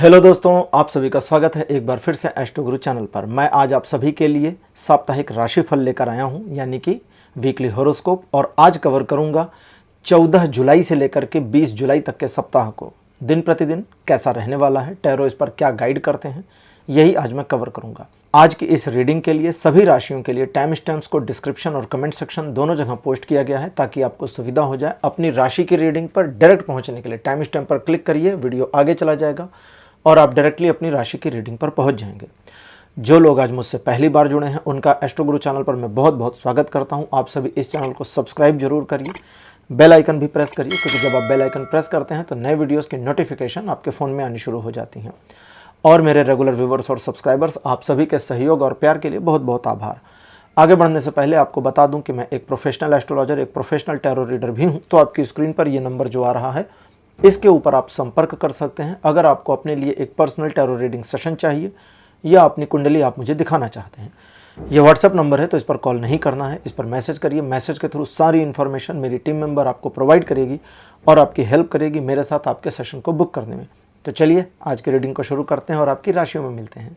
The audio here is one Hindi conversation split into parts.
हेलो दोस्तों, आप सभी का स्वागत है एक बार फिर से एस्ट्रो गुरु चैनल पर। मैं आज आप सभी के लिए साप्ताहिक राशिफल लेकर आया हूं, यानी कि वीकली हॉरोस्कोप। और आज कवर करूंगा 14 जुलाई से लेकर के 20 जुलाई तक के सप्ताह को दिन प्रतिदिन कैसा रहने वाला है, टैरो इस पर क्या गाइड करते हैं, यही आज मैं कवर करूंगा। आज की इस रीडिंग के लिए सभी राशियों के लिए टाइम स्टैम्प्स को डिस्क्रिप्शन और कमेंट सेक्शन दोनों जगह पोस्ट किया गया है, ताकि आपको सुविधा हो जाए अपनी राशि की रीडिंग पर डायरेक्ट पहुंचने के लिए। टाइम स्टैम्प पर क्लिक करिए, वीडियो आगे चला जाएगा और आप डायरेक्टली अपनी राशि की रीडिंग पर पहुंच जाएंगे। जो लोग आज मुझसे पहली बार जुड़े हैं उनका एस्ट्रो गुरु चैनल पर मैं बहुत बहुत स्वागत करता हूं। आप सभी इस चैनल को सब्सक्राइब जरूर करिए, बेल आइकन भी प्रेस करिए, क्योंकि जब आप बेल आइकन प्रेस करते हैं तो नए वीडियोस की नोटिफिकेशन आपके फ़ोन में आनी शुरू हो जाती हैं। और मेरे रेगुलर व्यूवर्स और सब्सक्राइबर्स, आप सभी के सहयोग और प्यार के लिए बहुत बहुत आभार। आगे बढ़ने से पहले आपको बता दूं कि मैं एक प्रोफेशनल एस्ट्रोलॉजर, एक प्रोफेशनल टैरो रीडर भी हूं। तो आपकी स्क्रीन पर ये नंबर जो आ रहा है, इसके ऊपर आप संपर्क कर सकते हैं अगर आपको अपने लिए एक पर्सनल टैरो रीडिंग सेशन चाहिए या अपनी कुंडली आप मुझे दिखाना चाहते हैं। ये व्हाट्सएप नंबर है, तो इस पर कॉल नहीं करना है, इस पर मैसेज करिए। मैसेज के थ्रू सारी इन्फॉर्मेशन मेरी टीम मेंबर आपको प्रोवाइड करेगी और आपकी हेल्प करेगी मेरे साथ आपके सेशन को बुक करने में। तो चलिए आज की रीडिंग को शुरू करते हैं और आपकी राशियों में मिलते हैं।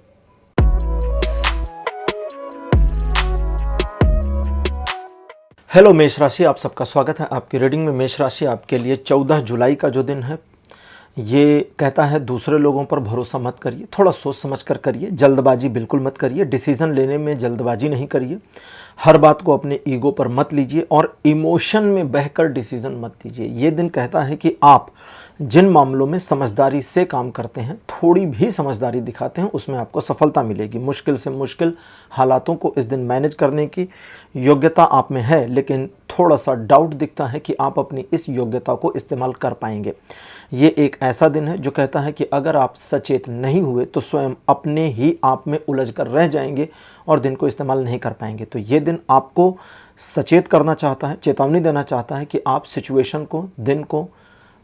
हेलो मेष राशि, आप सबका स्वागत है आपकी रीडिंग में। मेष राशि आपके लिए 14 जुलाई का जो दिन है, ये कहता है दूसरे लोगों पर भरोसा मत करिए, थोड़ा सोच समझ कर करिए, जल्दबाजी बिल्कुल मत करिए, डिसीजन लेने में जल्दबाजी नहीं करिए, हर बात को अपने ईगो पर मत लीजिए और इमोशन में बहकर डिसीजन मत लीजिए। ये दिन कहता है कि आप जिन मामलों में समझदारी से काम करते हैं, थोड़ी भी समझदारी दिखाते हैं, उसमें आपको सफलता मिलेगी। मुश्किल से मुश्किल हालातों को इस दिन मैनेज करने की योग्यता आप में है, लेकिन थोड़ा सा डाउट दिखता है कि आप अपनी इस योग्यता को इस्तेमाल कर पाएंगे। ये एक ऐसा दिन है जो कहता है कि अगर आप सचेत नहीं हुए तो स्वयं अपने ही आप में उलझ कर रह जाएंगे और दिन को इस्तेमाल नहीं कर पाएंगे। तो ये दिन आपको सचेत करना चाहता है, चेतावनी देना चाहता है कि आप सिचुएशन को, दिन को,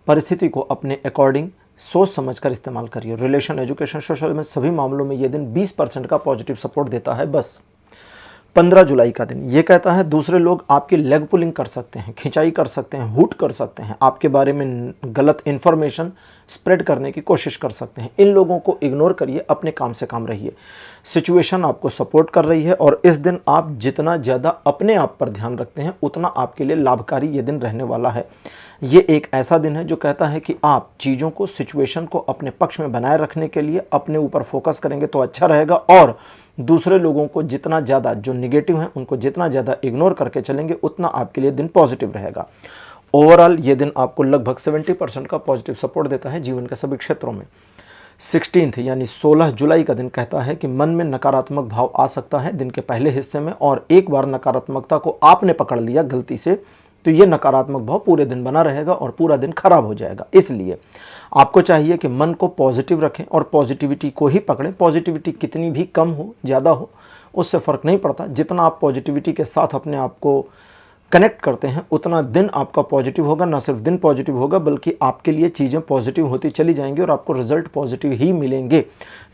परिस्थिति को अपने अकॉर्डिंग सोच समझकर इस्तेमाल करिए। रिलेशन, एजुकेशन, सोशल में सभी मामलों में ये दिन 20% का पॉजिटिव सपोर्ट देता है। बस 15 जुलाई का दिन ये कहता है दूसरे लोग आपकी लेग पुलिंग कर सकते हैं, खिंचाई कर सकते हैं, हुट कर सकते हैं, आपके बारे में गलत इन्फॉर्मेशन स्प्रेड करने की कोशिश कर सकते हैं। इन लोगों को इग्नोर करिए, अपने काम से काम रहिए। सिचुएशन आपको सपोर्ट कर रही है और इस दिन आप जितना ज़्यादा अपने आप पर ध्यान रखते हैं उतना आपके लिए लाभकारी ये दिन रहने वाला है। ये एक ऐसा दिन है जो कहता है कि आप चीज़ों को, सिचुएशन को अपने पक्ष में बनाए रखने के लिए अपने ऊपर फोकस करेंगे तो अच्छा रहेगा, और दूसरे लोगों को जितना ज़्यादा, जो निगेटिव हैं उनको जितना ज़्यादा इग्नोर करके चलेंगे उतना आपके लिए दिन पॉजिटिव रहेगा। ओवरऑल ये दिन आपको लगभग 70% का पॉजिटिव सपोर्ट देता है जीवन के सभी क्षेत्रों में। 16 यानी 16 जुलाई का दिन कहता है कि मन में नकारात्मक भाव आ सकता है दिन के पहले हिस्से में, और एक बार नकारात्मकता को आपने पकड़ लिया गलती से तो ये नकारात्मक भाव पूरे दिन बना रहेगा और पूरा दिन खराब हो जाएगा। इसलिए आपको चाहिए कि मन को पॉजिटिव रखें और पॉजिटिविटी को ही पकड़ें। पॉजिटिविटी कितनी भी कम हो, ज़्यादा हो, उससे फ़र्क नहीं पड़ता। जितना आप पॉजिटिविटी के साथ अपने आप को कनेक्ट करते हैं उतना दिन आपका पॉजिटिव होगा। ना सिर्फ दिन पॉजिटिव होगा बल्कि आपके लिए चीज़ें पॉजिटिव होती चली जाएंगी और आपको रिजल्ट पॉजिटिव ही मिलेंगे।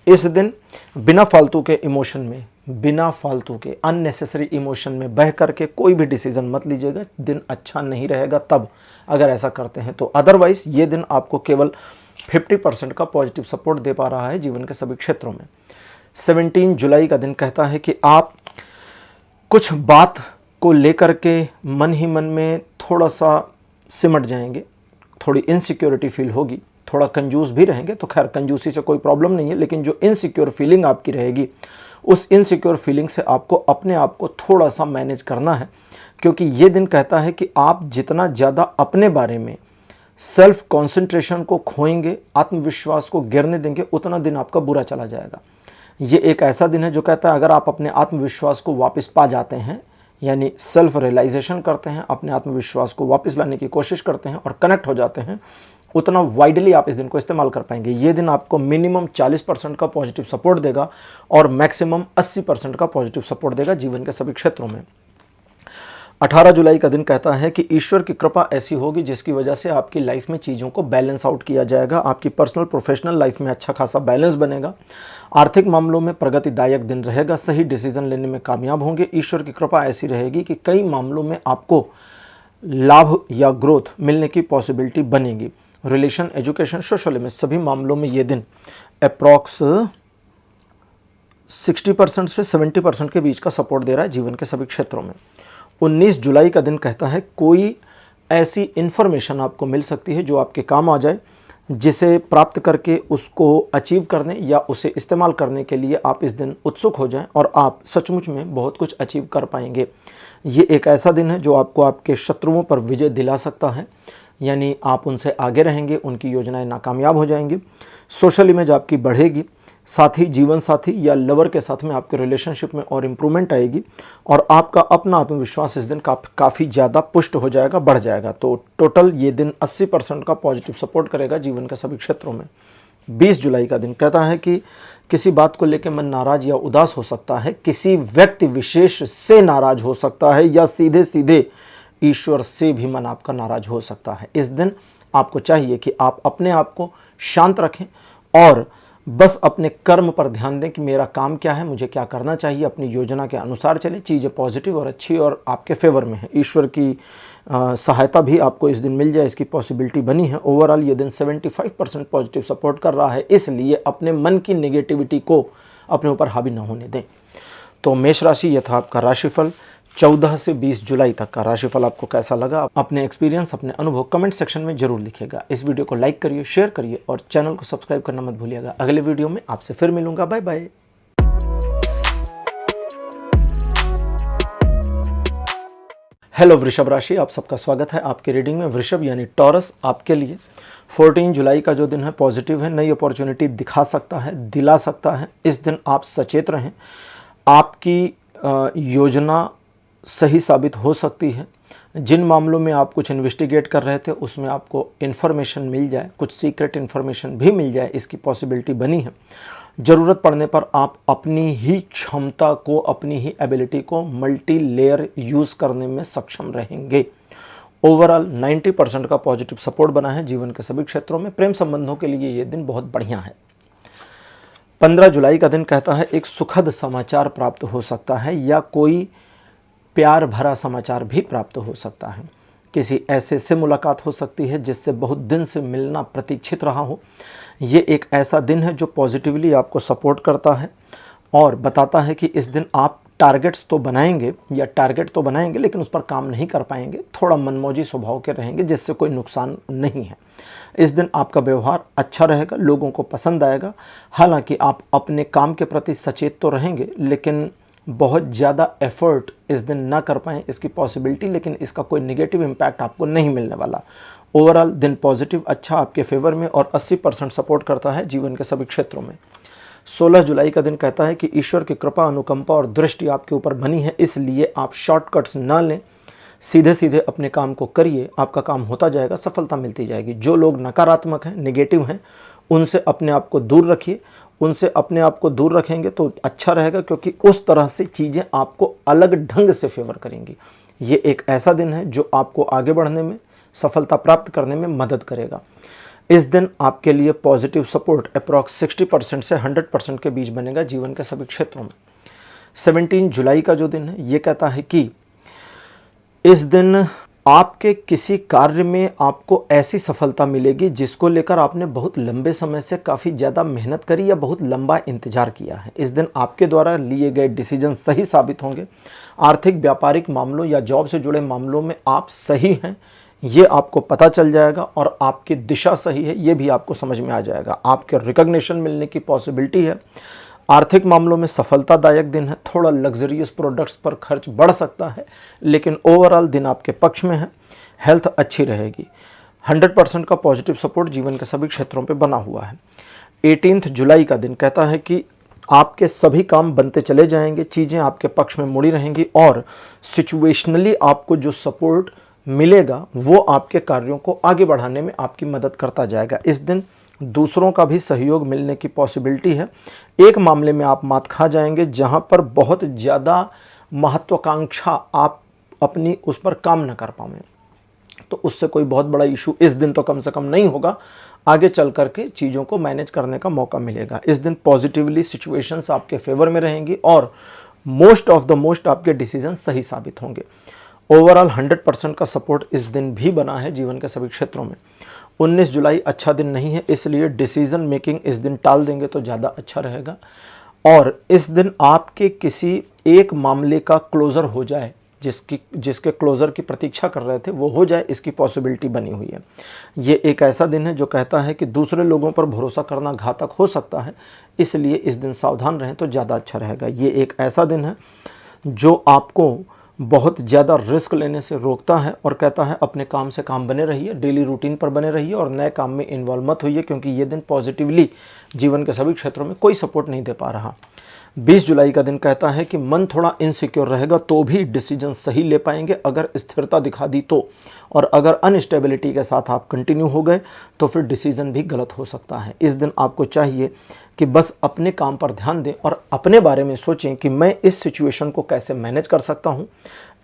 इस दिन बिना फालतू के इमोशन में, बिना फालतू के अननेसेसरी इमोशन में बह करके कोई भी डिसीजन मत लीजिएगा, दिन अच्छा नहीं रहेगा तब अगर ऐसा करते हैं तो। अदरवाइज ये दिन आपको केवल 50% का पॉजिटिव सपोर्ट दे पा रहा है जीवन के सभी क्षेत्रों में। 17 जुलाई का दिन कहता है कि आप कुछ बात को लेकर के मन ही मन में थोड़ा सा सिमट जाएंगे, थोड़ी इनसिक्योरिटी फील होगी, थोड़ा कंजूस भी रहेंगे। तो खैर कंजूसी से कोई प्रॉब्लम नहीं है, लेकिन जो इनसिक्योर फीलिंग आपकी रहेगी उस इनसिक्योर फीलिंग से आपको अपने आप को थोड़ा सा मैनेज करना है, क्योंकि ये दिन कहता है कि आप जितना ज़्यादा अपने बारे में सेल्फ कॉन्सेंट्रेशन को खोएंगे, आत्मविश्वास को गिरने देंगे, उतना दिन आपका बुरा चला जाएगा। ये एक ऐसा दिन है जो कहता है अगर आप अपने आत्मविश्वास को वापस पा जाते हैं, यानी सेल्फ रियलाइजेशन करते हैं, अपने आत्मविश्वास को वापस लाने की कोशिश करते हैं और कनेक्ट हो जाते हैं, उतना वाइडली आप इस दिन को इस्तेमाल कर पाएंगे। ये दिन आपको मिनिमम 40% का पॉजिटिव सपोर्ट देगा और मैक्सिमम 80% का पॉजिटिव सपोर्ट देगा जीवन के सभी क्षेत्रों में। 18 जुलाई का दिन कहता है कि ईश्वर की कृपा ऐसी होगी जिसकी वजह से आपकी लाइफ में चीज़ों को बैलेंस आउट किया जाएगा। आपकी पर्सनल प्रोफेशनल लाइफ में अच्छा खासा बैलेंस बनेगा। आर्थिक मामलों में प्रगतिदायक दिन रहेगा, सही डिसीजन लेने में कामयाब होंगे। ईश्वर की कृपा ऐसी रहेगी कि कई मामलों में आपको लाभ या ग्रोथ मिलने की पॉसिबिलिटी बनेगी। रिलेशन, एजुकेशन, सोशल में सभी मामलों में ये दिन अप्रॉक्स 60% से 70% के बीच का सपोर्ट दे रहा है जीवन के सभी क्षेत्रों में। 19 जुलाई का दिन कहता है कोई ऐसी इन्फॉर्मेशन आपको मिल सकती है जो आपके काम आ जाए, जिसे प्राप्त करके उसको अचीव करने या उसे इस्तेमाल करने के लिए आप इस दिन उत्सुक हो जाएं और आप सचमुच में बहुत कुछ अचीव कर पाएंगे। ये एक ऐसा दिन है जो आपको आपके शत्रुओं पर विजय दिला सकता है, यानी आप उनसे आगे रहेंगे, उनकी योजनाएं नाकामयाब हो जाएंगी। सोशल इमेज आपकी बढ़ेगी, साथ ही जीवन साथी या लवर के साथ में आपके रिलेशनशिप में और इम्प्रूवमेंट आएगी और आपका अपना आत्मविश्वास इस दिन काफ़ी ज़्यादा पुष्ट हो जाएगा, बढ़ जाएगा। तो टोटल ये दिन 80% का पॉजिटिव सपोर्ट करेगा जीवन के सभी क्षेत्रों में। 20 जुलाई का दिन कहता है कि किसी बात को लेकर मन नाराज या उदास हो सकता है, किसी व्यक्ति विशेष से नाराज हो सकता है या सीधे सीधे ईश्वर से भी मन आपका नाराज हो सकता है। इस दिन आपको चाहिए कि आप अपने आप को शांत रखें और बस अपने कर्म पर ध्यान दें कि मेरा काम क्या है, मुझे क्या करना चाहिए, अपनी योजना के अनुसार चलें। चीज़ें पॉजिटिव और अच्छी और आपके फेवर में है। ईश्वर की सहायता भी आपको इस दिन मिल जाए, इसकी पॉसिबिलिटी बनी है। ओवरऑल ये दिन 75% पॉजिटिव सपोर्ट कर रहा है, इसलिए अपने मन की नेगेटिविटी को अपने ऊपर हावी न होने दें। तो मेष राशि, ये था आपका राशिफल। 14 से 20 जुलाई तक का राशिफल आपको कैसा लगा? अपने एक्सपीरियंस, अपने अनुभव कमेंट सेक्शन में जरूर लिखिएगा। इस वीडियो को लाइक करिए, शेयर करिए और चैनल को सब्सक्राइब करना मत भूलिएगा। अगले वीडियो में आपसे फिर मिलूंगा। Bye bye. हेलो वृषभ राशि, आप सबका स्वागत है आपकी रीडिंग में। वृषभ यानी टॉरस आपके लिए 14 जुलाई का जो दिन है पॉजिटिव है, नई अपॉर्चुनिटी दिखा सकता है, दिला सकता है। इस दिन आप सचेत रहें, आपकी योजना सही साबित हो सकती है। जिन मामलों में आप कुछ इन्वेस्टिगेट कर रहे थे उसमें आपको इन्फॉर्मेशन मिल जाए, कुछ सीक्रेट इन्फॉर्मेशन भी मिल जाए, इसकी पॉसिबिलिटी बनी है। ज़रूरत पड़ने पर आप अपनी ही क्षमता को, अपनी ही एबिलिटी को मल्टी लेयर यूज़ करने में सक्षम रहेंगे। ओवरऑल 90% का पॉजिटिव सपोर्ट बना है जीवन के सभी क्षेत्रों में। प्रेम संबंधों के लिए ये दिन बहुत बढ़िया है। 15 जुलाई का दिन कहता है एक सुखद समाचार प्राप्त हो सकता है या कोई प्यार भरा समाचार भी प्राप्त हो सकता है। किसी ऐसे से मुलाकात हो सकती है जिससे बहुत दिन से मिलना प्रतीक्षित रहा हो। ये एक ऐसा दिन है जो पॉजिटिवली आपको सपोर्ट करता है और बताता है कि इस दिन आप टारगेट तो बनाएंगे लेकिन उस पर काम नहीं कर पाएंगे, थोड़ा मनमौजी स्वभाव के रहेंगे जिससे कोई नुकसान नहीं है। इस दिन आपका व्यवहार अच्छा रहेगा, लोगों को पसंद आएगा। हालांकि आप अपने काम के प्रति सचेत तो रहेंगे लेकिन बहुत ज़्यादा एफर्ट इस दिन ना कर पाएँ, इसकी पॉसिबिलिटी, लेकिन इसका कोई नेगेटिव इम्पैक्ट आपको नहीं मिलने वाला। ओवरऑल दिन पॉजिटिव, अच्छा आपके फेवर में और 80% सपोर्ट करता है जीवन के सभी क्षेत्रों में। 16 जुलाई का दिन कहता है कि ईश्वर की कृपा, अनुकंपा और दृष्टि आपके ऊपर बनी है, इसलिए आप शॉर्टकट्स ना लें, सीधे सीधे अपने काम को करिए, आपका काम होता जाएगा, सफलता मिलती जाएगी। जो लोग नकारात्मक हैं, नेगेटिव हैं, उनसे अपने आप को दूर रखिए। उनसे अपने आप को दूर रखेंगे तो अच्छा रहेगा, क्योंकि उस तरह से चीज़ें आपको अलग ढंग से फेवर करेंगी। ये एक ऐसा दिन है जो आपको आगे बढ़ने में, सफलता प्राप्त करने में मदद करेगा। इस दिन आपके लिए पॉजिटिव सपोर्ट अप्रॉक्स 60% से 100% के बीच बनेगा जीवन के सभी क्षेत्रों में। 17 जुलाई का जो दिन है ये कहता है कि इस दिन आपके किसी कार्य में आपको ऐसी सफलता मिलेगी जिसको लेकर आपने बहुत लंबे समय से काफ़ी ज़्यादा मेहनत करी या बहुत लंबा इंतजार किया है। इस दिन आपके द्वारा लिए गए डिसीजन सही साबित होंगे। आर्थिक, व्यापारिक मामलों या जॉब से जुड़े मामलों में आप सही हैं, ये आपको पता चल जाएगा और आपकी दिशा सही है, ये भी आपको समझ में आ जाएगा। आपके रिकॉग्निशन मिलने की पॉसिबिलिटी है। आर्थिक मामलों में सफलतादायक दिन है। थोड़ा लग्जरियस प्रोडक्ट्स पर खर्च बढ़ सकता है, लेकिन ओवरऑल दिन आपके पक्ष में है। हेल्थ अच्छी रहेगी। 100% का पॉजिटिव सपोर्ट जीवन के सभी क्षेत्रों पे बना हुआ है। 18 जुलाई का दिन कहता है कि आपके सभी काम बनते चले जाएंगे, चीज़ें आपके पक्ष में मुड़ी रहेंगी और सिचुएशनली आपको जो सपोर्ट मिलेगा वो आपके कार्यों को आगे बढ़ाने में आपकी मदद करता जाएगा। इस दिन दूसरों का भी सहयोग मिलने की पॉसिबिलिटी है। एक मामले में आप मात खा जाएंगे जहां पर बहुत ज़्यादा महत्वाकांक्षा आप अपनी उस पर काम न कर पाएं, तो उससे कोई बहुत बड़ा इशू इस दिन तो कम से कम नहीं होगा। आगे चल करके चीज़ों को मैनेज करने का मौका मिलेगा। इस दिन पॉजिटिवली सिचुएशंस आपके फेवर में रहेंगी और मोस्ट ऑफ द मोस्ट आपके डिसीजन सही साबित होंगे। ओवरऑल 100% का सपोर्ट इस दिन भी बना है जीवन के सभी क्षेत्रों में। 19 जुलाई अच्छा दिन नहीं है, इसलिए डिसीजन मेकिंग इस दिन टाल देंगे तो ज़्यादा अच्छा रहेगा। और इस दिन आपके किसी एक मामले का क्लोज़र हो जाए, जिसके क्लोज़र की प्रतीक्षा कर रहे थे वो हो जाए, इसकी पॉसिबिलिटी बनी हुई है। ये एक ऐसा दिन है जो कहता है कि दूसरे लोगों पर भरोसा करना घातक हो सकता है, इसलिए इस दिन सावधान रहें तो ज़्यादा अच्छा रहेगा। ये एक ऐसा दिन है जो आपको बहुत ज़्यादा रिस्क लेने से रोकता है और कहता है अपने काम से काम बने रहिए, डेली रूटीन पर बने रहिए और नए काम में इन्वॉल्व मत होइए, क्योंकि ये दिन पॉजिटिवली जीवन के सभी क्षेत्रों में कोई सपोर्ट नहीं दे पा रहा। 20 जुलाई का दिन कहता है कि मन थोड़ा इनसिक्योर रहेगा तो भी डिसीजन सही ले पाएंगे अगर स्थिरता दिखा दी तो, और अगर अनस्टेबिलिटी के साथ आप कंटिन्यू हो गए तो फिर डिसीजन भी गलत हो सकता है। इस दिन आपको चाहिए कि बस अपने काम पर ध्यान दें और अपने बारे में सोचें कि मैं इस सिचुएशन को कैसे मैनेज कर सकता हूँ,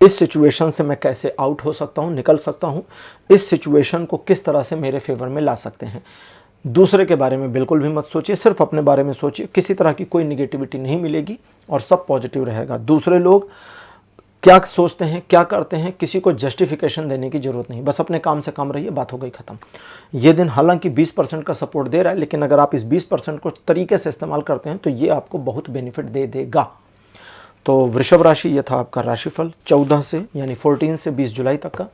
इस सिचुएशन से मैं कैसे आउट हो सकता हूँ, निकल सकता हूँ, इस सिचुएशन को किस तरह से मेरे फेवर में ला सकते हैं। दूसरे के बारे में बिल्कुल भी मत सोचिए, सिर्फ अपने बारे में सोचिए। किसी तरह की कोई निगेटिविटी नहीं मिलेगी और सब पॉजिटिव रहेगा। दूसरे लोग क्या सोचते हैं, क्या करते हैं, किसी को जस्टिफिकेशन देने की ज़रूरत नहीं, बस अपने काम से काम रहिए, बात हो गई ख़त्म। ये दिन हालांकि 20% का सपोर्ट दे रहा है, लेकिन अगर आप इस 20% को तरीके से इस्तेमाल करते हैं तो ये आपको बहुत बेनिफिट दे देगा। तो वृषभ राशि, ये था आपका राशिफल 14 से यानी 14 से 20 जुलाई तक का।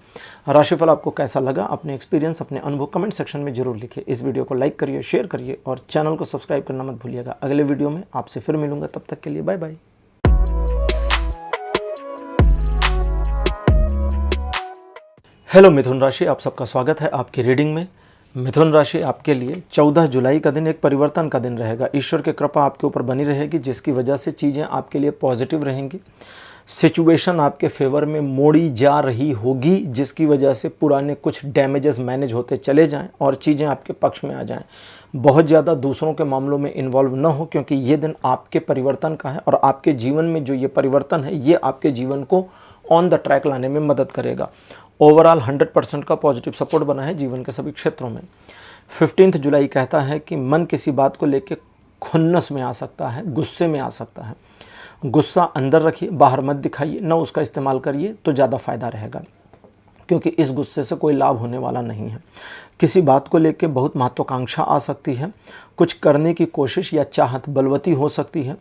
राशिफल आपको कैसा लगा, अपने एक्सपीरियंस, अपने अनुभव कमेंट सेक्शन में जरूर लिखिए। इस वीडियो को लाइक करिए, शेयर करिए और चैनल को सब्सक्राइब करना मत भूलिएगा। अगले वीडियो में आपसे फिर मिलूंगा, तब तक के लिए बाय बाय। हेलो मिथुन राशि, आप सबका स्वागत है आपकी रीडिंग में। मिथुन राशि आपके लिए 14 जुलाई का दिन एक परिवर्तन का दिन रहेगा। ईश्वर की कृपा आपके ऊपर बनी रहेगी, जिसकी वजह से चीज़ें आपके लिए पॉजिटिव रहेंगी। सिचुएशन आपके फेवर में मोड़ी जा रही होगी, जिसकी वजह से पुराने कुछ डैमेजेस मैनेज होते चले जाएं और चीज़ें आपके पक्ष में आ जाएं। बहुत ज़्यादा दूसरों के मामलों में इन्वॉल्व न हो, क्योंकि ये दिन आपके परिवर्तन का है और आपके जीवन में जो ये परिवर्तन है ये आपके जीवन को ऑन द ट्रैक लाने में मदद करेगा। ओवरऑल 100% का पॉजिटिव सपोर्ट बना है जीवन के सभी क्षेत्रों में। 15 जुलाई कहता है कि मन किसी बात को लेकर खुन्नस में आ सकता है, गुस्से में आ सकता है। गुस्सा अंदर रखिए, बाहर मत दिखाइए, न उसका इस्तेमाल करिए तो ज़्यादा फायदा रहेगा, क्योंकि इस गुस्से से कोई लाभ होने वाला नहीं है। किसी बात को लेकर बहुत महत्वाकांक्षा आ सकती है, कुछ करने की कोशिश या चाहत बलवती हो सकती है।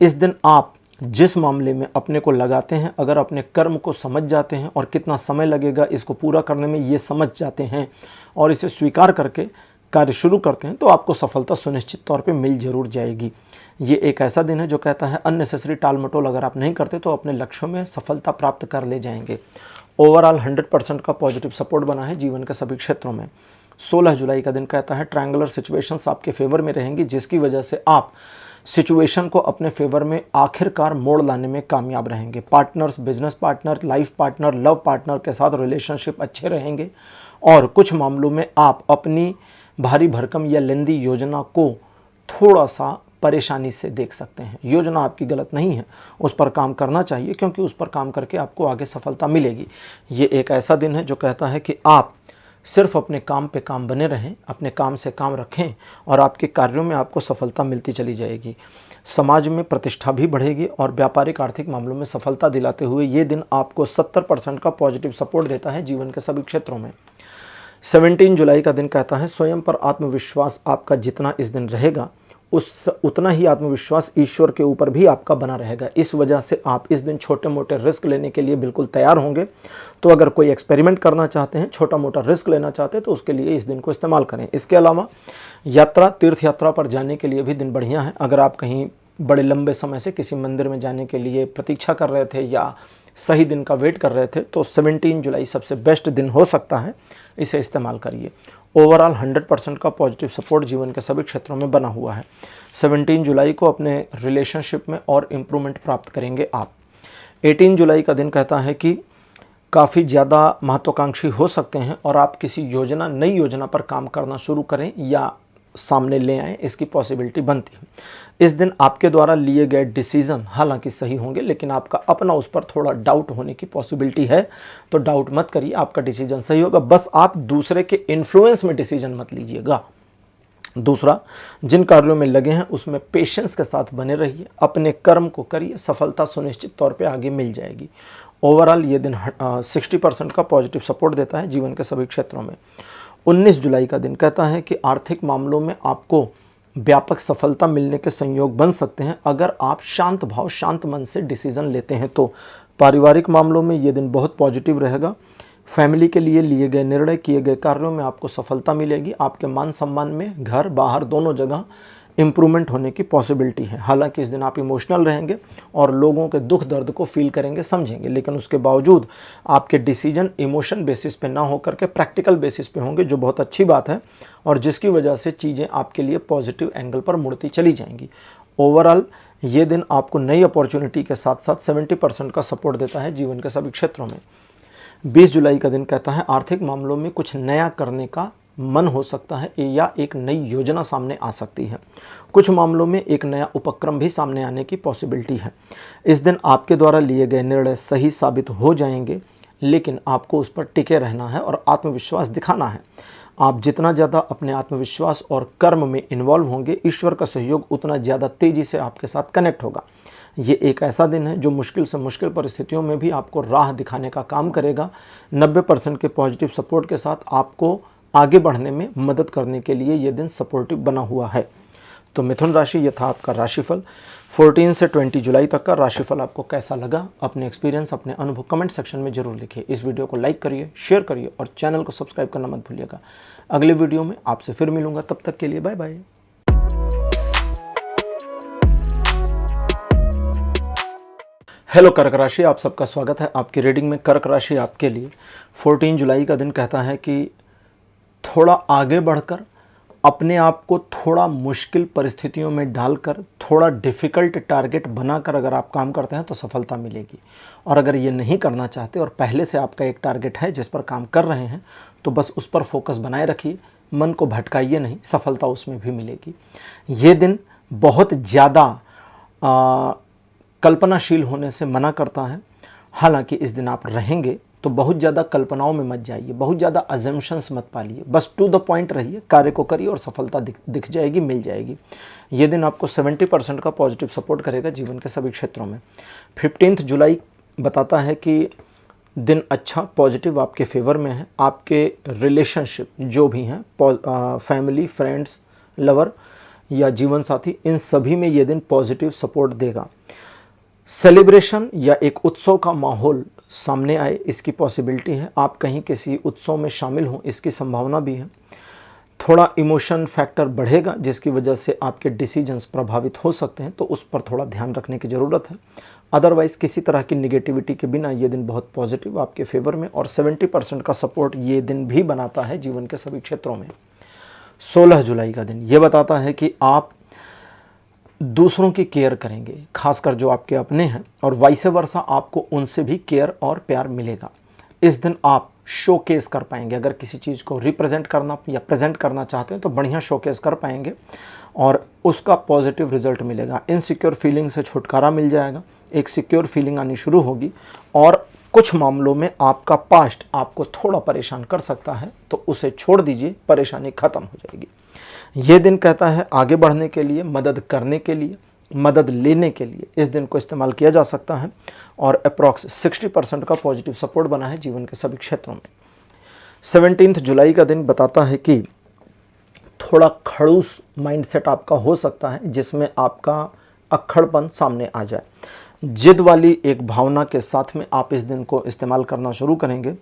इस दिन आप जिस मामले में अपने को लगाते हैं, अगर अपने कर्म को समझ जाते हैं और कितना समय लगेगा इसको पूरा करने में ये समझ जाते हैं और इसे स्वीकार करके कार्य शुरू करते हैं, तो आपको सफलता सुनिश्चित तौर पे मिल जरूर जाएगी। ये एक ऐसा दिन है जो कहता है अननेसेसरी टाल मटोल अगर आप नहीं करते तो अपने लक्ष्यों में सफलता प्राप्त कर ले जाएंगे। ओवरऑल 100% का पॉजिटिव सपोर्ट बना है जीवन के सभी क्षेत्रों में। 16 जुलाई का दिन कहता है ट्रायंगुलर सिचुएशंस आपके फेवर में रहेंगी, जिसकी वजह से आप सिचुएशन को अपने फेवर में आखिरकार मोड़ लाने में कामयाब रहेंगे। Partners, business partner, life partner, love partner के साथ रिलेशनशिप अच्छे रहेंगे और कुछ मामलों में आप अपनी भारी भरकम या लेंदी योजना को थोड़ा सा परेशानी से देख सकते हैं। योजना आपकी गलत नहीं है, उस पर काम करना चाहिए, क्योंकि उस पर काम करके आपको आगे सफलता मिलेगी। ये एक ऐसा दिन है जो कहता है कि आप सिर्फ अपने काम पे काम बने रहें, अपने काम से काम रखें और आपके कार्यों में आपको सफलता मिलती चली जाएगी। समाज में प्रतिष्ठा भी बढ़ेगी और व्यापारिक आर्थिक मामलों में सफलता दिलाते हुए ये दिन आपको 70% का पॉजिटिव सपोर्ट देता है जीवन के सभी क्षेत्रों में। 17 जुलाई का दिन कहता है स्वयं पर आत्मविश्वास आपका जितना इस दिन रहेगा, उतना ही आत्मविश्वास ईश्वर के ऊपर भी आपका बना रहेगा। इस वजह से आप इस दिन छोटे मोटे रिस्क लेने के लिए बिल्कुल तैयार होंगे। तो अगर कोई एक्सपेरिमेंट करना चाहते हैं, छोटा मोटा रिस्क लेना चाहते हैं, तो उसके लिए इस दिन को इस्तेमाल करें। इसके अलावा यात्रा, तीर्थ यात्रा पर जाने के लिए भी दिन बढ़िया है। अगर आप कहीं बड़े लंबे समय से किसी मंदिर में जाने के लिए प्रतीक्षा कर रहे थे या सही दिन का वेट कर रहे थे, तो 17 जुलाई सबसे बेस्ट दिन हो सकता है, इसे इस्तेमाल करिए। ओवरऑल 100% का पॉजिटिव सपोर्ट जीवन के सभी क्षेत्रों में बना हुआ है। 17 जुलाई को अपने रिलेशनशिप में और इम्प्रूवमेंट प्राप्त करेंगे आप। 18 जुलाई का दिन कहता है कि काफ़ी ज़्यादा महत्वाकांक्षी हो सकते हैं और आप किसी योजना, नई योजना पर काम करना शुरू करें या सामने ले आएँ, इसकी पॉसिबिलिटी बनती है। इस दिन आपके द्वारा लिए गए डिसीज़न हालांकि सही होंगे, लेकिन आपका अपना उस पर थोड़ा डाउट होने की पॉसिबिलिटी है, तो डाउट मत करिए, आपका डिसीजन सही होगा। बस आप दूसरे के इन्फ्लुएंस में डिसीजन मत लीजिएगा। दूसरा, जिन कार्यों में लगे हैं उसमें पेशेंस के साथ बने रहिए, अपने कर्म को करिए, सफलता सुनिश्चित तौर पे आगे मिल जाएगी। ओवरऑल ये दिन 60% का पॉजिटिव सपोर्ट देता है जीवन के सभी क्षेत्रों में। 19 जुलाई का दिन कहता है कि आर्थिक मामलों में आपको व्यापक सफलता मिलने के संयोग बन सकते हैं अगर आप शांत भाव शांत मन से डिसीजन लेते हैं तो। पारिवारिक मामलों में ये दिन बहुत पॉजिटिव रहेगा। फैमिली के लिए गए निर्णय किए गए कार्यों में आपको सफलता मिलेगी। आपके मान सम्मान में घर बाहर दोनों जगह इम्प्रूवमेंट होने की पॉसिबिलिटी है। हालांकि इस दिन आप इमोशनल रहेंगे और लोगों के दुख दर्द को फील करेंगे समझेंगे, लेकिन उसके बावजूद आपके डिसीजन इमोशन बेसिस पे ना होकर के प्रैक्टिकल बेसिस पे होंगे, जो बहुत अच्छी बात है और जिसकी वजह से चीज़ें आपके लिए पॉजिटिव एंगल पर मुड़ती चली जाएंगी। ओवरऑल ये दिन आपको नई अपॉर्चुनिटी के साथ साथ 70% का सपोर्ट देता है जीवन के सभी क्षेत्रों में। 20 जुलाई का दिन कहता है आर्थिक मामलों में कुछ नया करने का मन हो सकता है या एक नई योजना सामने आ सकती है। कुछ मामलों में एक नया उपक्रम भी सामने आने की पॉसिबिलिटी है। इस दिन आपके द्वारा लिए गए निर्णय सही साबित हो जाएंगे, लेकिन आपको उस पर टिके रहना है और आत्मविश्वास दिखाना है। आप जितना ज़्यादा अपने आत्मविश्वास और कर्म में इन्वॉल्व होंगे, ईश्वर का सहयोग उतना ज़्यादा तेज़ी से आपके साथ कनेक्ट होगा। ये एक ऐसा दिन है जो मुश्किल से मुश्किल परिस्थितियों में भी आपको राह दिखाने का काम करेगा। 90% के पॉजिटिव सपोर्ट के साथ आपको आगे बढ़ने में मदद करने के लिए ये दिन सपोर्टिव बना हुआ है। तो मिथुन राशि, ये था आपका राशिफल। 14 से 20 जुलाई तक का राशिफल आपको कैसा लगा? अपने एक्सपीरियंस, अपने अनुभव कमेंट सेक्शन में जरूर लिखिए। इस वीडियो को लाइक करिए, शेयर करिए और चैनल को सब्सक्राइब करना मत भूलिएगा। अगले वीडियो में आपसे फिर मिलूंगा, तब तक के लिए बाय बाय। हेलो कर्क राशि, आप सबका स्वागत है आपकी रीडिंग में। कर्क राशि आपके लिए 14 जुलाई का दिन कहता है कि थोड़ा आगे बढ़कर अपने आप को थोड़ा मुश्किल परिस्थितियों में डालकर थोड़ा डिफ़िकल्ट टारगेट बनाकर अगर आप काम करते हैं तो सफलता मिलेगी। और अगर ये नहीं करना चाहते और पहले से आपका एक टारगेट है जिस पर काम कर रहे हैं, तो बस उस पर फोकस बनाए रखिए, मन को भटकाइए नहीं, सफलता उसमें भी मिलेगी। ये दिन बहुत ज़्यादा कल्पनाशील होने से मना करता है। हालांकि इस दिन आप रहेंगे तो बहुत ज़्यादा कल्पनाओं में मत जाइए, बहुत ज़्यादा अजम्पशंस मत पालिए, बस टू द पॉइंट रहिए, कार्य को करिए और सफलता दिख जाएगी, मिल जाएगी। ये दिन आपको 70% का पॉजिटिव सपोर्ट करेगा जीवन के सभी क्षेत्रों में। 15 जुलाई बताता है कि दिन अच्छा पॉजिटिव आपके फेवर में है। आपके रिलेशनशिप जो भी हैं, फैमिली, फ्रेंड्स, लवर या जीवन साथी, इन सभी में ये दिन पॉजिटिव सपोर्ट देगा। सेलिब्रेशन या एक उत्सव का माहौल सामने आए, इसकी पॉसिबिलिटी है। आप कहीं किसी उत्सव में शामिल हों, इसकी संभावना भी है। थोड़ा इमोशन फैक्टर बढ़ेगा जिसकी वजह से आपके डिसीजंस प्रभावित हो सकते हैं, तो उस पर थोड़ा ध्यान रखने की ज़रूरत है। अदरवाइज़ किसी तरह की निगेटिविटी के बिना ये दिन बहुत पॉजिटिव आपके फेवर में और 70% का सपोर्ट ये दिन भी बनाता है जीवन के सभी क्षेत्रों में। 16 जुलाई का दिन ये बताता है कि आप दूसरों की केयर करेंगे, खासकर जो आपके अपने हैं, और वाइसे वर्सा आपको उनसे भी केयर और प्यार मिलेगा। इस दिन आप शोकेस कर पाएंगे। अगर किसी चीज़ को रिप्रेजेंट करना या प्रेजेंट करना चाहते हैं तो बढ़िया शोकेस कर पाएंगे और उसका पॉजिटिव रिजल्ट मिलेगा। इनसिक्योर फीलिंग से छुटकारा मिल जाएगा, एक सिक्योर फीलिंग आनी शुरू होगी। और कुछ मामलों में आपका पास्ट आपको थोड़ा परेशान कर सकता है, तो उसे छोड़ दीजिए, परेशानी खत्म हो जाएगी। ये दिन कहता है आगे बढ़ने के लिए, मदद करने के लिए, मदद लेने के लिए इस दिन को इस्तेमाल किया जा सकता है और अप्रॉक्स 60% का पॉजिटिव सपोर्ट बना है जीवन के सभी क्षेत्रों में। 17 जुलाई का दिन बताता है कि थोड़ा खड़ूस माइंडसेट आपका हो सकता है जिसमें आपका अक्खड़पन सामने आ जाए। जिद वाली एक भावना के साथ में आप इस दिन को इस्तेमाल करना शुरू करेंगे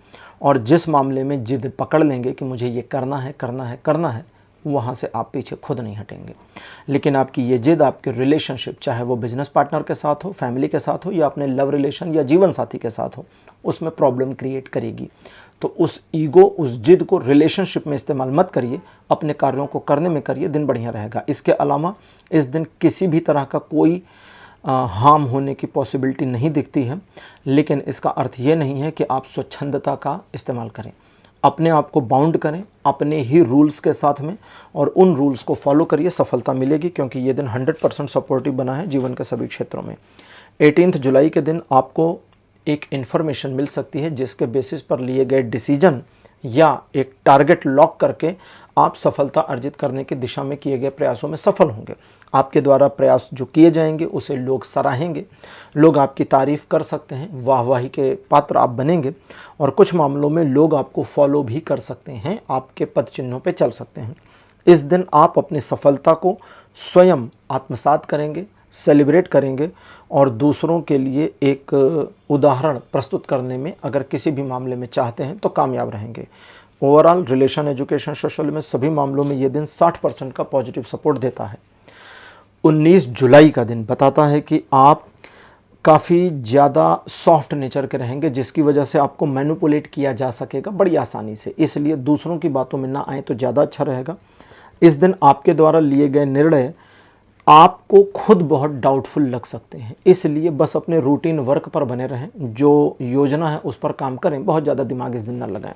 और जिस मामले में जिद पकड़ लेंगे कि मुझे ये करना है करना है करना है, वहाँ से आप पीछे खुद नहीं हटेंगे। लेकिन आपकी ये जिद आपके रिलेशनशिप, चाहे वो बिजनेस पार्टनर के साथ हो, फैमिली के साथ हो या अपने लव रिलेशन या जीवन साथी के साथ हो, उसमें प्रॉब्लम क्रिएट करेगी। तो उस ईगो, उस जिद को रिलेशनशिप में इस्तेमाल मत करिए, अपने कार्यों को करने में करिए, दिन बढ़िया रहेगा। इसके अलावा इस दिन किसी भी तरह का कोई हार्म होने की पॉसिबिलिटी नहीं दिखती है, लेकिन इसका अर्थ ये नहीं है कि आप स्वच्छंदता का इस्तेमाल करें। अपने आप को बाउंड करें अपने ही रूल्स के साथ में और उन रूल्स को फॉलो करिए, सफलता मिलेगी, क्योंकि ये दिन 100% सपोर्टिव बना है जीवन के सभी क्षेत्रों में। 18 जुलाई के दिन आपको एक इन्फॉर्मेशन मिल सकती है जिसके बेसिस पर लिए गए डिसीजन या एक टारगेट लॉक करके आप सफलता अर्जित करने की दिशा में किए गए प्रयासों में सफल होंगे। आपके द्वारा प्रयास जो किए जाएंगे उसे लोग सराहेंगे, लोग आपकी तारीफ कर सकते हैं, वाहवाही के पात्र आप बनेंगे और कुछ मामलों में लोग आपको फॉलो भी कर सकते हैं, आपके पद चिन्हों पे चल सकते हैं। इस दिन आप अपनी सफलता को स्वयं आत्मसात करेंगे, सेलिब्रेट करेंगे और दूसरों के लिए एक उदाहरण प्रस्तुत करने में अगर किसी भी मामले में चाहते हैं तो कामयाब रहेंगे। ओवरऑल रिलेशन, एजुकेशन, सोशल में सभी मामलों में ये दिन 60% का पॉजिटिव सपोर्ट देता है। 19 जुलाई का दिन बताता है कि आप काफ़ी ज़्यादा सॉफ्ट नेचर के रहेंगे, जिसकी वजह से आपको मैनिपुलेट किया जा सकेगा बड़ी आसानी से, इसलिए दूसरों की बातों में ना आए तो ज़्यादा अच्छा रहेगा। इस दिन आपके द्वारा लिए गए निर्णय आपको खुद बहुत डाउटफुल लग सकते हैं, इसलिए बस अपने रूटीन वर्क पर बने रहें, जो योजना है उस पर काम करें, बहुत ज़्यादा दिमाग इस दिन ना लगाएं।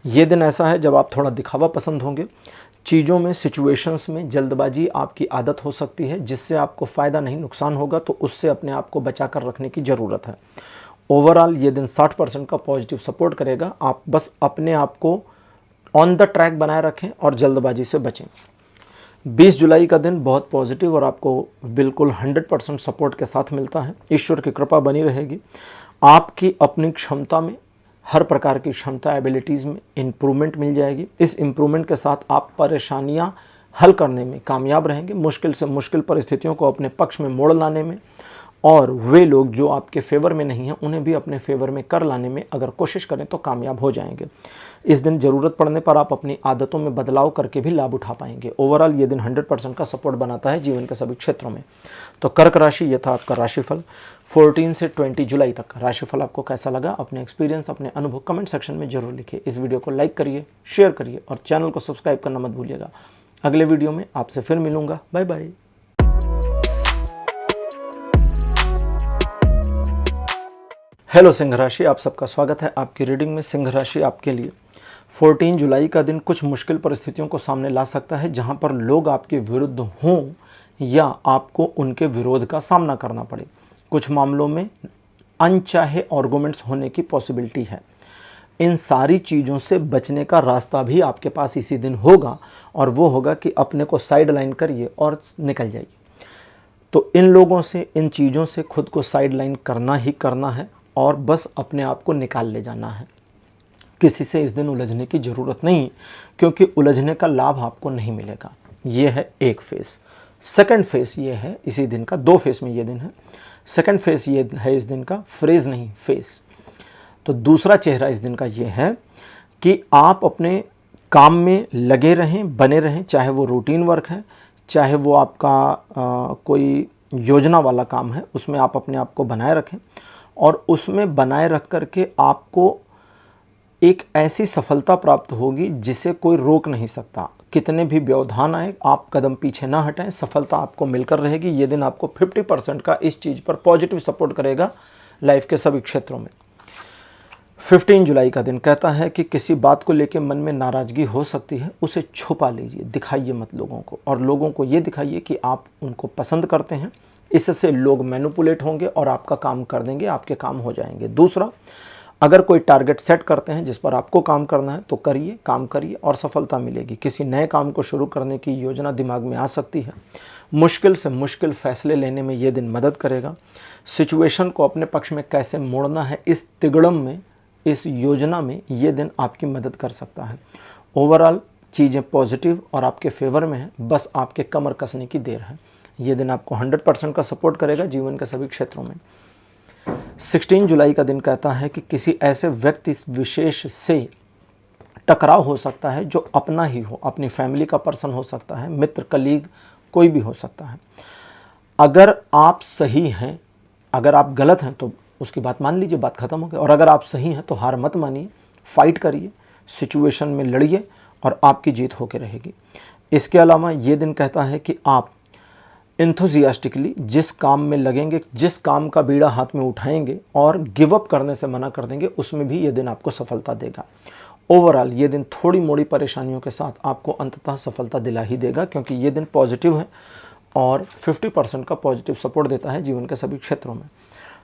ये दिन ऐसा है जब आप थोड़ा दिखावा पसंद होंगे, चीज़ों में, सिचुएशंस में जल्दबाजी आपकी आदत हो सकती है, जिससे आपको फ़ायदा नहीं नुकसान होगा, तो उससे अपने आप को बचा कर रखने की ज़रूरत है। ओवरऑल ये दिन 60% का पॉजिटिव सपोर्ट करेगा। आप बस अपने आप को ऑन द ट्रैक बनाए रखें और जल्दबाजी से बचें। 20 जुलाई का दिन बहुत पॉजिटिव और आपको बिल्कुल 100% सपोर्ट के साथ मिलता है। ईश्वर की कृपा बनी रहेगी। आपकी अपनी क्षमता में, हर प्रकार की क्षमता, एबिलिटीज़ में इम्प्रूवमेंट मिल जाएगी। इस इम्प्रूवमेंट के साथ आप परेशानियां हल करने में कामयाब रहेंगे, मुश्किल से मुश्किल परिस्थितियों को अपने पक्ष में मोड़ लाने में, और वे लोग जो आपके फेवर में नहीं हैं उन्हें भी अपने फेवर में कर लाने में अगर कोशिश करें तो कामयाब हो जाएंगे। इस दिन ज़रूरत पड़ने पर आप अपनी आदतों में बदलाव करके भी लाभ उठा पाएंगे। ओवरऑल ये दिन 100% का सपोर्ट बनाता है जीवन के सभी क्षेत्रों में। तो कर्क राशि, यह था आपका राशिफल 14 से 20 जुलाई तक का। राशिफल आपको कैसा लगा, अपने एक्सपीरियंस, अपने अनुभव कमेंट सेक्शन में जरूर लिखिए। इस वीडियो को लाइक करिए, शेयर करिए और चैनल को सब्सक्राइब करना मत भूलिएगा। अगले वीडियो में आपसे फिर मिलूंगा। Bye bye. हेलो सिंह राशि, आप सबका स्वागत है आपकी रीडिंग में। सिंह राशि आपके लिए 14 जुलाई का दिन कुछ मुश्किल परिस्थितियों को सामने ला सकता है, जहां पर लोग आपके विरुद्ध हों या आपको उनके विरोध का सामना करना पड़े। कुछ मामलों में अनचाहे आर्गुमेंट्स होने की पॉसिबिलिटी है। इन सारी चीज़ों से बचने का रास्ता भी आपके पास इसी दिन होगा, और वो होगा कि अपने को साइड लाइन करिए और निकल जाइए। तो इन लोगों से, इन चीज़ों से खुद को साइड लाइन करना ही करना है और बस अपने आप को निकाल ले जाना है। किसी से इस दिन उलझने की ज़रूरत नहीं, क्योंकि उलझने का लाभ आपको नहीं मिलेगा। ये है एक फेस। सेकंड फेस ये है इसी दिन का, 2 फेस में ये दिन है। सेकंड फेस ये है इस दिन का, फ्रेज नहीं फेस। तो दूसरा चेहरा इस दिन का ये है कि आप अपने काम में लगे रहें, बने रहें, चाहे वो रूटीन वर्क है, चाहे वो आपका कोई योजना वाला काम है, उसमें आप अपने आप को बनाए रखें और उसमें बनाए रख करके आपको एक ऐसी सफलता प्राप्त होगी जिसे कोई रोक नहीं सकता। कितने भी व्यवधान आए, आप कदम पीछे ना हटाएं, सफलता आपको मिलकर रहेगी। ये दिन आपको 50% का इस चीज़ पर पॉजिटिव सपोर्ट करेगा लाइफ के सभी क्षेत्रों में। 15 जुलाई का दिन कहता है कि किसी बात को लेकर मन में नाराज़गी हो सकती है, उसे छुपा लीजिए, दिखाइए मत लोगों को, और लोगों को ये दिखाइए कि आप उनको पसंद करते हैं। इससे लोग मैनिपुलेट होंगे और आपका काम कर देंगे, आपके काम हो जाएंगे। दूसरा, अगर कोई टारगेट सेट करते हैं जिस पर आपको काम करना है तो करिए, काम करिए और सफलता मिलेगी। किसी नए काम को शुरू करने की योजना दिमाग में आ सकती है। मुश्किल से मुश्किल फैसले लेने में ये दिन मदद करेगा। सिचुएशन को अपने पक्ष में कैसे मोड़ना है, इस तिगड़म में, इस योजना में ये दिन आपकी मदद कर सकता है। ओवरऑल चीज़ें पॉजिटिव और आपके फेवर में हैं, बस आपके कमर कसने की देर है। ये दिन आपको 100% का सपोर्ट करेगा जीवन के सभी क्षेत्रों में। 16 जुलाई का दिन कहता है कि किसी ऐसे व्यक्ति विशेष से टकराव हो सकता है जो अपना ही हो, अपनी फैमिली का पर्सन हो सकता है, मित्र, कलीग, कोई भी हो सकता है। अगर आप सही हैं, अगर आप गलत हैं तो उसकी बात मान लीजिए, बात खत्म हो गई। और अगर आप सही हैं तो हार मत मानिए, फाइट करिए, सिचुएशन में लड़िए और आपकी जीत होकर रहेगी। इसके अलावा ये दिन कहता है कि आप एंथुजियास्टिकली जिस काम में लगेंगे, जिस काम का बीड़ा हाथ में उठाएंगे और गिव अप करने से मना कर देंगे, उसमें भी ये दिन आपको सफलता देगा। ओवरऑल ये दिन थोड़ी मोड़ी परेशानियों के साथ आपको अंततः सफलता दिला ही देगा, क्योंकि ये दिन पॉजिटिव है और 50% का पॉजिटिव सपोर्ट देता है जीवन के सभी क्षेत्रों में।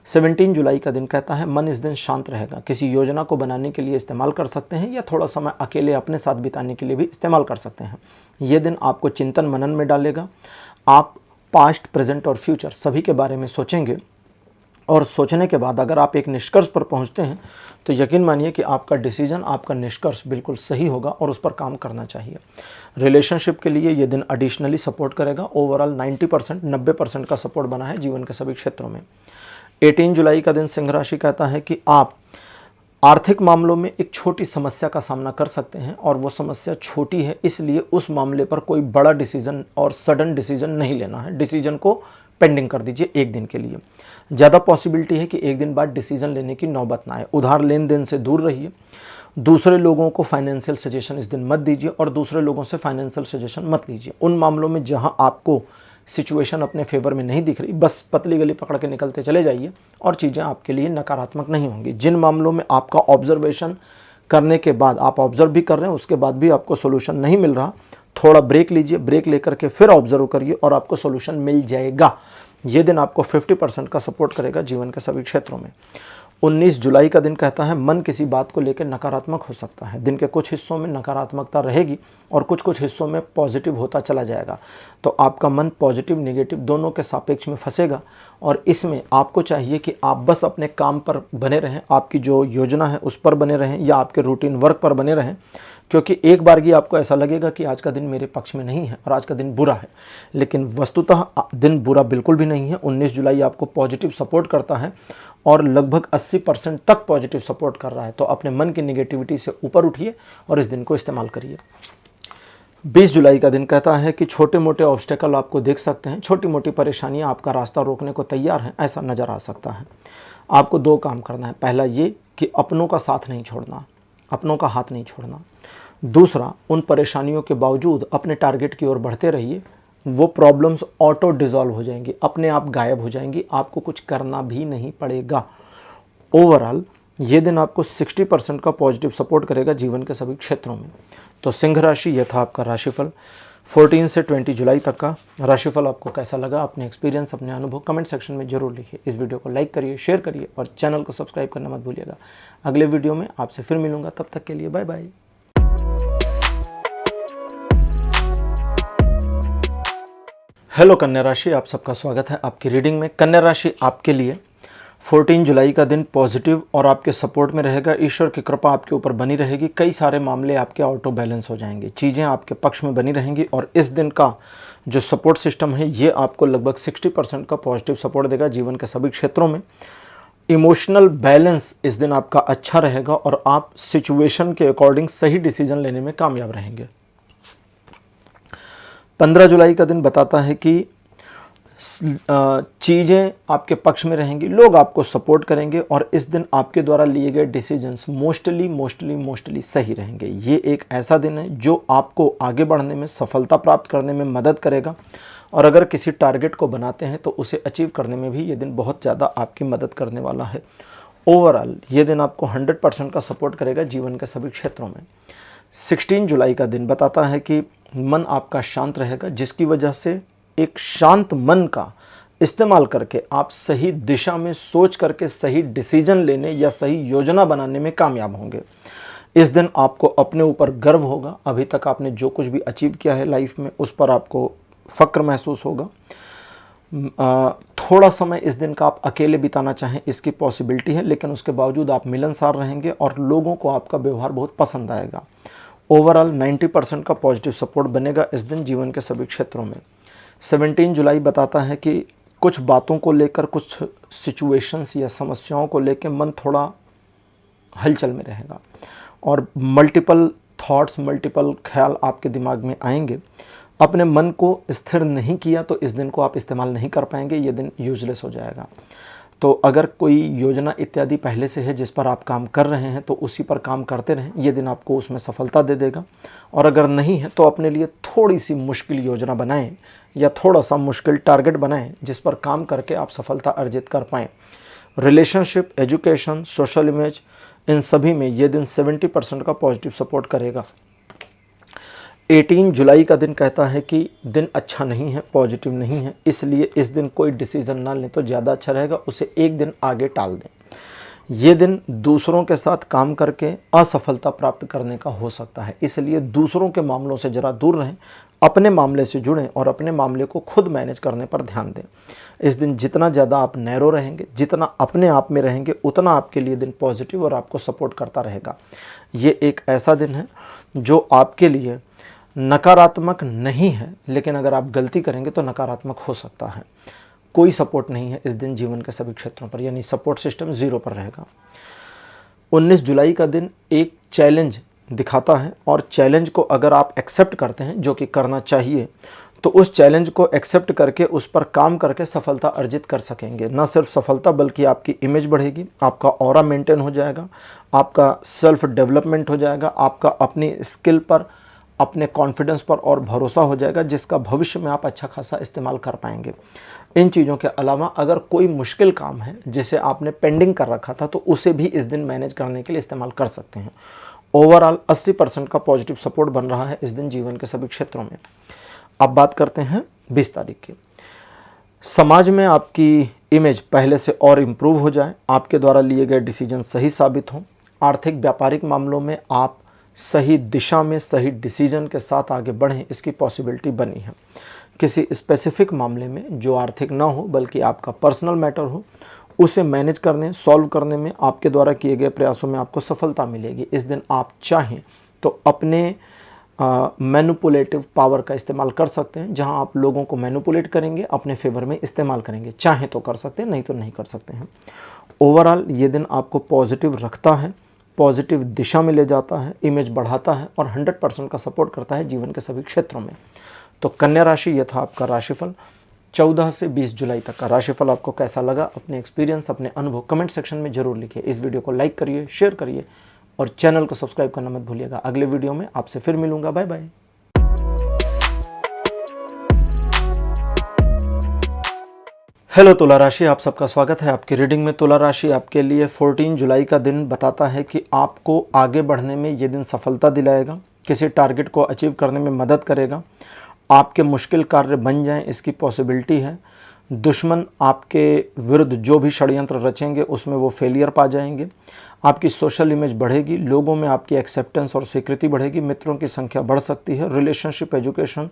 17 जुलाई का दिन कहता है मन इस दिन शांत रहेगा, किसी योजना को बनाने के लिए इस्तेमाल कर सकते हैं या थोड़ा समय अकेले अपने साथ बिताने के लिए भी इस्तेमाल कर सकते हैं। ये दिन आपको चिंतन मनन में डालेगा। आप पास्ट, प्रेजेंट और फ्यूचर सभी के बारे में सोचेंगे और सोचने के बाद अगर आप एक निष्कर्ष पर पहुंचते हैं तो यकीन मानिए कि आपका डिसीजन, आपका निष्कर्ष बिल्कुल सही होगा और उस पर काम करना चाहिए। रिलेशनशिप के लिए ये दिन एडिशनली सपोर्ट करेगा। ओवरऑल 90% का सपोर्ट बना है जीवन के सभी क्षेत्रों में। 18 जुलाई का दिन सिंह राशि कहता है कि आप आर्थिक मामलों में एक छोटी समस्या का सामना कर सकते हैं और वो समस्या छोटी है, इसलिए उस मामले पर कोई बड़ा डिसीजन और सडन डिसीजन नहीं लेना है। डिसीजन को पेंडिंग कर दीजिए एक दिन के लिए। ज़्यादा पॉसिबिलिटी है कि एक दिन बाद डिसीजन लेने की नौबत ना आए। उधार लेन देन से दूर रहिए। दूसरे लोगों को फाइनेंशियल सजेशन इस दिन मत दीजिए और दूसरे लोगों से फाइनेंशियल सजेशन मत लीजिए। उन मामलों में जहां आपको सिचुएशन अपने फेवर में नहीं दिख रही, बस पतली गली पकड़ के निकलते चले जाइए और चीज़ें आपके लिए नकारात्मक नहीं होंगी। जिन मामलों में आपका ऑब्जर्वेशन करने के बाद आप ऑब्जर्व भी कर रहे हैं, उसके बाद भी आपको सोल्यूशन नहीं मिल रहा, थोड़ा ब्रेक लीजिए। ब्रेक लेकर के फिर ऑब्जर्व करिए और आपको सोल्यूशन मिल जाएगा। ये दिन आपको 50% का सपोर्ट करेगा जीवन के सभी क्षेत्रों में। 19 जुलाई का दिन कहता है मन किसी बात को लेकर नकारात्मक हो सकता है। दिन के कुछ हिस्सों में नकारात्मकता रहेगी और कुछ हिस्सों में पॉजिटिव होता चला जाएगा। तो आपका मन पॉजिटिव नेगेटिव दोनों के सापेक्ष में फंसेगा और इसमें आपको चाहिए कि आप बस अपने काम पर बने रहें, आपकी जो योजना है उस पर बने रहें या आपके रूटीन वर्क पर बने रहें, क्योंकि एक बार ही आपको ऐसा लगेगा कि आज का दिन मेरे पक्ष में नहीं है और आज का दिन बुरा है, लेकिन वस्तुतः दिन बुरा बिल्कुल भी नहीं है। 19 जुलाई आपको पॉजिटिव सपोर्ट करता है और लगभग 80% तक पॉजिटिव सपोर्ट कर रहा है। तो अपने मन की नेगेटिविटी से ऊपर उठिए और इस दिन को इस्तेमाल करिए। 20 जुलाई का दिन कहता है कि छोटे मोटे ऑब्स्टेकल आपको देख सकते हैं, छोटी मोटी परेशानियां आपका रास्ता रोकने को तैयार हैं, ऐसा नज़र आ सकता है। आपको 2 काम करना है। पहला ये कि अपनों का साथ नहीं छोड़ना, अपनों का हाथ नहीं छोड़ना। दूसरा, उन परेशानियों के बावजूद अपने टारगेट की ओर बढ़ते रहिए। वो प्रॉब्लम्स ऑटो डिसॉल्व हो जाएंगी, अपने आप गायब हो जाएंगी, आपको कुछ करना भी नहीं पड़ेगा। ओवरऑल ये दिन आपको 60% का पॉजिटिव सपोर्ट करेगा जीवन के सभी क्षेत्रों में। तो सिंह राशि, यह था आपका राशिफल 14 से 20 जुलाई तक का। राशिफल आपको कैसा लगा, अपने एक्सपीरियंस, अपने अनुभव कमेंट सेक्शन में जरूर लिखिए। इस वीडियो को लाइक करिए, शेयर करिए और चैनल को सब्सक्राइब करना मत भूलिएगा। अगले वीडियो में आपसे फिर मिलूंगा, तब तक के लिए बाय बाय। हेलो कन्या राशि, आप सबका स्वागत है आपकी रीडिंग में। कन्या राशि आपके लिए 14 जुलाई का दिन पॉजिटिव और आपके सपोर्ट में रहेगा। ईश्वर की कृपा आपके ऊपर बनी रहेगी। कई सारे मामले आपके ऑटो बैलेंस हो जाएंगे, चीज़ें आपके पक्ष में बनी रहेंगी और इस दिन का जो सपोर्ट सिस्टम है ये आपको लगभग 60% का पॉजिटिव सपोर्ट देगा जीवन के सभी क्षेत्रों में। इमोशनल बैलेंस इस दिन आपका अच्छा रहेगा और आप सिचुएशन के अकॉर्डिंग सही डिसीजन लेने में कामयाब रहेंगे। 15 जुलाई का दिन बताता है कि चीज़ें आपके पक्ष में रहेंगी, लोग आपको सपोर्ट करेंगे और इस दिन आपके द्वारा लिए गए डिसीजंस मोस्टली सही रहेंगे। ये एक ऐसा दिन है जो आपको आगे बढ़ने में, सफलता प्राप्त करने में मदद करेगा और अगर किसी टारगेट को बनाते हैं तो उसे अचीव करने में भी ये दिन बहुत ज़्यादा आपकी मदद करने वाला है। ओवरऑल ये दिन आपको 100% का सपोर्ट करेगा जीवन के सभी क्षेत्रों में। 16 जुलाई का दिन बताता है कि मन आपका शांत रहेगा, जिसकी वजह से एक शांत मन का इस्तेमाल करके आप सही दिशा में सोच करके सही डिसीजन लेने या सही योजना बनाने में कामयाब होंगे। इस दिन आपको अपने ऊपर गर्व होगा। अभी तक आपने जो कुछ भी अचीव किया है लाइफ में उस पर आपको फ़क्र महसूस होगा। थोड़ा समय इस दिन का आप अकेले बिताना चाहें इसकी पॉसिबिलिटी है, लेकिन उसके बावजूद आप मिलनसार रहेंगे और लोगों को आपका व्यवहार बहुत पसंद आएगा। ओवरऑल 90% का पॉजिटिव सपोर्ट बनेगा इस दिन जीवन के सभी क्षेत्रों में। 17 जुलाई बताता है कि कुछ बातों को लेकर, कुछ सिचुएशंस या समस्याओं को लेकर मन थोड़ा हलचल में रहेगा और मल्टीपल थॉट्स, मल्टीपल ख्याल आपके दिमाग में आएंगे। अपने मन को स्थिर नहीं किया तो इस दिन को आप इस्तेमाल नहीं कर पाएंगे, ये दिन यूजलेस हो जाएगा। तो अगर कोई योजना इत्यादि पहले से है जिस पर आप काम कर रहे हैं तो उसी पर काम करते रहें, ये दिन आपको उसमें सफलता दे देगा। और अगर नहीं है तो अपने लिए थोड़ी सी मुश्किल योजना बनाएं या थोड़ा सा मुश्किल टारगेट बनाएं जिस पर काम करके आप सफलता अर्जित कर पाएँ। रिलेशनशिप, एजुकेशन, सोशल इमेज, इन सभी में ये दिन 70% का पॉजिटिव सपोर्ट करेगा। 18 जुलाई का दिन कहता है कि दिन अच्छा नहीं है, पॉजिटिव नहीं है, इसलिए इस दिन कोई डिसीज़न ना लें तो ज़्यादा अच्छा रहेगा, उसे एक दिन आगे टाल दें। ये दिन दूसरों के साथ काम करके असफलता प्राप्त करने का हो सकता है, इसलिए दूसरों के मामलों से ज़रा दूर रहें, अपने मामले से जुड़ें और अपने मामले को खुद मैनेज करने पर ध्यान दें। इस दिन जितना ज़्यादा आप नैरो रहेंगे, जितना अपने आप में रहेंगे, उतना आपके लिए दिन पॉजिटिव और आपको सपोर्ट करता रहेगा। ये एक ऐसा दिन है जो आपके लिए नकारात्मक नहीं है, लेकिन अगर आप गलती करेंगे तो नकारात्मक हो सकता है। कोई सपोर्ट नहीं है इस दिन जीवन के सभी क्षेत्रों पर, यानी सपोर्ट सिस्टम ज़ीरो पर रहेगा। 19 जुलाई का दिन एक चैलेंज दिखाता है और चैलेंज को अगर आप एक्सेप्ट करते हैं, जो कि करना चाहिए, तो उस चैलेंज को एक्सेप्ट करके उस पर काम करके सफलता अर्जित कर सकेंगे। न सिर्फ सफलता बल्कि आपकी इमेज बढ़ेगी, आपका ऑरा मेंटेन हो जाएगा, आपका सेल्फ डेवलपमेंट हो जाएगा, आपका अपनी स्किल पर, अपने कॉन्फिडेंस पर और भरोसा हो जाएगा, जिसका भविष्य में आप अच्छा खासा इस्तेमाल कर पाएंगे। इन चीज़ों के अलावा अगर कोई मुश्किल काम है जिसे आपने पेंडिंग कर रखा था, तो उसे भी इस दिन मैनेज करने के लिए इस्तेमाल कर सकते हैं। ओवरऑल 80% का पॉजिटिव सपोर्ट बन रहा है इस दिन जीवन के सभी क्षेत्रों में। अब बात करते हैं 20 तारीख की। समाज में आपकी इमेज पहले से और इम्प्रूव हो जाए, आपके द्वारा लिए गए डिसीजन सही साबित हों, आर्थिक व्यापारिक मामलों में आप सही दिशा में सही डिसीजन के साथ आगे बढ़ें, इसकी पॉसिबिलिटी बनी है। किसी स्पेसिफिक मामले में जो आर्थिक ना हो बल्कि आपका पर्सनल मैटर हो, उसे मैनेज करने, सॉल्व करने में आपके द्वारा किए गए प्रयासों में आपको सफलता मिलेगी। इस दिन आप चाहें तो अपने मैनिपुलेटिव पावर का इस्तेमाल कर सकते हैं, जहां आप लोगों को मैनिपुलेट करेंगे, अपने फेवर में इस्तेमाल करेंगे। चाहें तो कर सकते हैं, नहीं तो नहीं कर सकते हैं। ओवरऑल ये दिन आपको पॉजिटिव रखता है, पॉजिटिव दिशा में ले जाता है, इमेज बढ़ाता है और 100% का सपोर्ट करता है जीवन के सभी क्षेत्रों में। तो कन्या राशि, यह था आपका राशिफल। 14 से 20 जुलाई तक का राशिफल आपको कैसा लगा? अपने एक्सपीरियंस, अपने अनुभव कमेंट सेक्शन में जरूर लिखिए। इस वीडियो को लाइक करिए, शेयर करिए और चैनल को सब्सक्राइब करना मत भूलिएगा। अगले वीडियो में आपसे फिर मिलूंगा। Bye bye. हेलो तुला राशि, आप सबका स्वागत है आपकी रीडिंग में। तुला राशि आपके लिए 14 जुलाई का दिन बताता है कि आपको आगे बढ़ने में ये दिन सफलता दिलाएगा, किसी टारगेट को अचीव करने में मदद करेगा, आपके मुश्किल कार्य बन जाएं इसकी पॉसिबिलिटी है। दुश्मन आपके विरुद्ध जो भी षड्यंत्र रचेंगे उसमें वो फेलियर पा जाएंगे। आपकी सोशल इमेज बढ़ेगी, लोगों में आपकी एक्सेप्टेंस और स्वीकृति बढ़ेगी, मित्रों की संख्या बढ़ सकती है। रिलेशनशिप, एजुकेशन,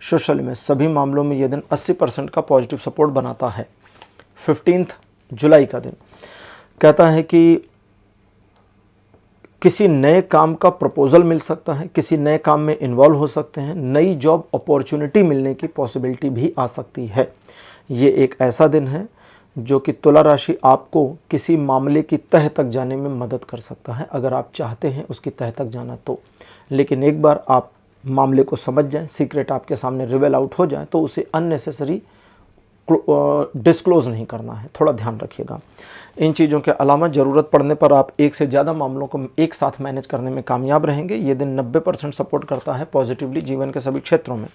सोशल इमेज, सभी मामलों में यह दिन 80% का पॉजिटिव सपोर्ट बनाता है। 15 जुलाई का दिन कहता है कि किसी नए काम का प्रपोजल मिल सकता है, किसी नए काम में इन्वॉल्व हो सकते हैं, नई जॉब अपॉर्चुनिटी मिलने की पॉसिबिलिटी भी आ सकती है। ये एक ऐसा दिन है जो कि तुला राशि आपको किसी मामले की तह तक जाने में मदद कर सकता है, अगर आप चाहते हैं उसकी तह तक जाना तो। लेकिन एक बार आप मामले को समझ जाएं, सीक्रेट आपके सामने रिवेल आउट हो जाए, तो उसे अननेसेसरी डिस्क्लोज नहीं करना है, थोड़ा ध्यान रखिएगा। इन चीज़ों के अलावा ज़रूरत पड़ने पर आप एक से ज़्यादा मामलों को एक साथ मैनेज करने में कामयाब रहेंगे। ये दिन 90% सपोर्ट करता है पॉजिटिवली जीवन के सभी क्षेत्रों में।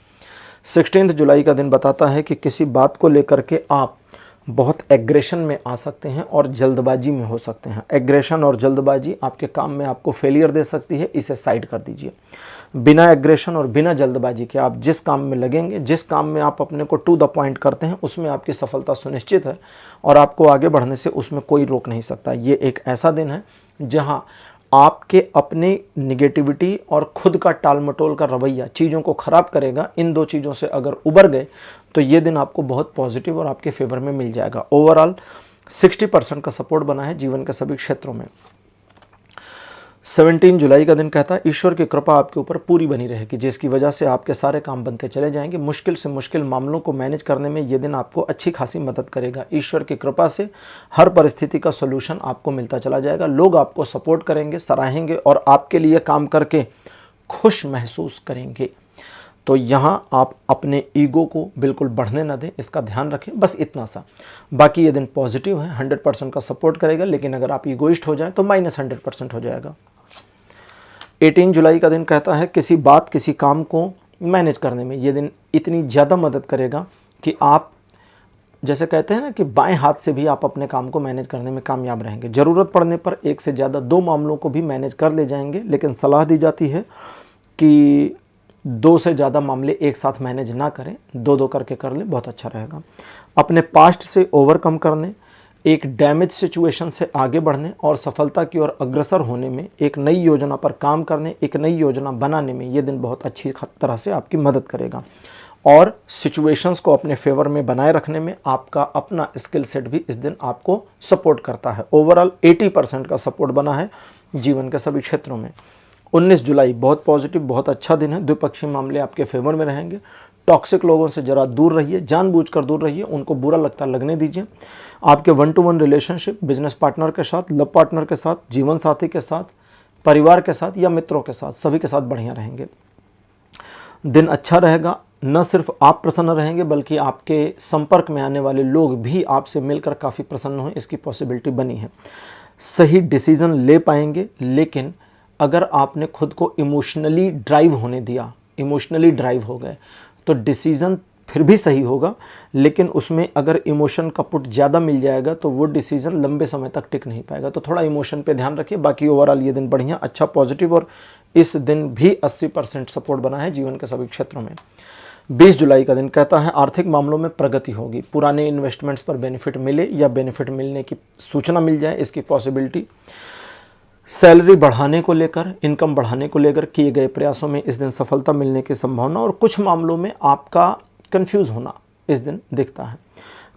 16 जुलाई का दिन बताता है कि किसी बात को लेकर के आप बहुत एग्रेशन में आ सकते हैं और जल्दबाजी में हो सकते हैं। एग्रेशन और जल्दबाजी आपके काम में आपको फेलियर दे सकती है, इसे साइड कर दीजिए। बिना एग्रेशन और बिना जल्दबाजी के आप जिस काम में लगेंगे, जिस काम में आप अपने को टू द पॉइंट करते हैं, उसमें आपकी सफलता सुनिश्चित है और आपको आगे बढ़ने से उसमें कोई रोक नहीं सकता। ये एक ऐसा दिन है जहां आपके अपने निगेटिविटी और खुद का टाल मटोल का रवैया चीज़ों को ख़राब करेगा। इन दो चीज़ों से अगर उबर गए तो ये दिन आपको बहुत पॉजिटिव और आपके फेवर में मिल जाएगा। ओवरऑल 60% का सपोर्ट बना है जीवन के सभी क्षेत्रों में। 17 जुलाई का दिन कहता है ईश्वर की कृपा आपके ऊपर पूरी बनी रहेगी, जिसकी वजह से आपके सारे काम बनते चले जाएंगे। मुश्किल से मुश्किल मामलों को मैनेज करने में ये दिन आपको अच्छी खासी मदद करेगा। ईश्वर की कृपा से हर परिस्थिति का सोल्यूशन आपको मिलता चला जाएगा। लोग आपको सपोर्ट करेंगे, सराहेंगे और आपके लिए काम करके खुश महसूस करेंगे। तो यहाँ आप अपने ईगो को बिल्कुल बढ़ने ना दें, इसका ध्यान रखें, बस इतना सा। बाकी ये दिन पॉजिटिव है, 100% का सपोर्ट करेगा, लेकिन अगर आप ईगोइस्ट हो जाए तो -100% हो जाएगा। 18 जुलाई का दिन कहता है किसी बात, किसी काम को मैनेज करने में ये दिन इतनी ज़्यादा मदद करेगा कि आप जैसे कहते हैं ना कि बाएं हाथ से भी आप अपने काम को मैनेज करने में कामयाब रहेंगे। ज़रूरत पड़ने पर एक से ज़्यादा 2 मामलों को भी मैनेज कर ले जाएंगे, लेकिन सलाह दी जाती है कि 2 से ज़्यादा मामले एक साथ मैनेज ना करें, 2-2 करके कर लें, बहुत अच्छा रहेगा। अपने पास्ट से ओवरकम करने, एक डैमेज सिचुएशन से आगे बढ़ने और सफलता की ओर अग्रसर होने में, एक नई योजना पर काम करने, एक नई योजना बनाने में ये दिन बहुत अच्छी तरह से आपकी मदद करेगा। और सिचुएशंस को अपने फेवर में बनाए रखने में आपका अपना स्किल सेट भी इस दिन आपको सपोर्ट करता है। ओवरऑल 80% का सपोर्ट बना है जीवन के सभी क्षेत्रों में। 19 जुलाई बहुत पॉजिटिव, बहुत अच्छा दिन है। द्विपक्षीय मामले आपके फेवर में रहेंगे। टॉक्सिक लोगों से जरा दूर रहिए, जानबूझकर दूर रहिए, उनको बुरा लगता लगने दीजिए। आपके 1-to-1 रिलेशनशिप बिजनेस पार्टनर के साथ, लव पार्टनर के साथ, जीवन साथी के साथ, परिवार के साथ या मित्रों के साथ, सभी के साथ बढ़िया रहेंगे। दिन अच्छा रहेगा। न सिर्फ आप प्रसन्न रहेंगे बल्कि आपके संपर्क में आने वाले लोग भी आपसे मिलकर काफ़ी प्रसन्न हों, इसकी पॉसिबिलिटी बनी है। सही डिसीज़न ले पाएंगे, लेकिन अगर आपने खुद को इमोशनली ड्राइव होने दिया, इमोशनली ड्राइव हो गए, तो डिसीज़न फिर भी सही होगा, लेकिन उसमें अगर इमोशन का पुट ज़्यादा मिल जाएगा तो वो डिसीज़न लंबे समय तक टिक नहीं पाएगा। तो थोड़ा इमोशन पे ध्यान रखिए। बाकी ओवरऑल ये दिन बढ़िया, अच्छा, पॉजिटिव, और इस दिन भी 80% सपोर्ट बना है जीवन के सभी क्षेत्रों में। 20 जुलाई का दिन कहता है आर्थिक मामलों में प्रगति होगी। पुराने इन्वेस्टमेंट्स पर बेनिफिट मिले या बेनिफिट मिलने की सूचना मिल जाए, इसकी पॉसिबिलिटी। सैलरी बढ़ाने को लेकर, इनकम बढ़ाने को लेकर किए गए प्रयासों में इस दिन सफलता मिलने की संभावना, और कुछ मामलों में आपका कंफ्यूज होना इस दिन दिखता है।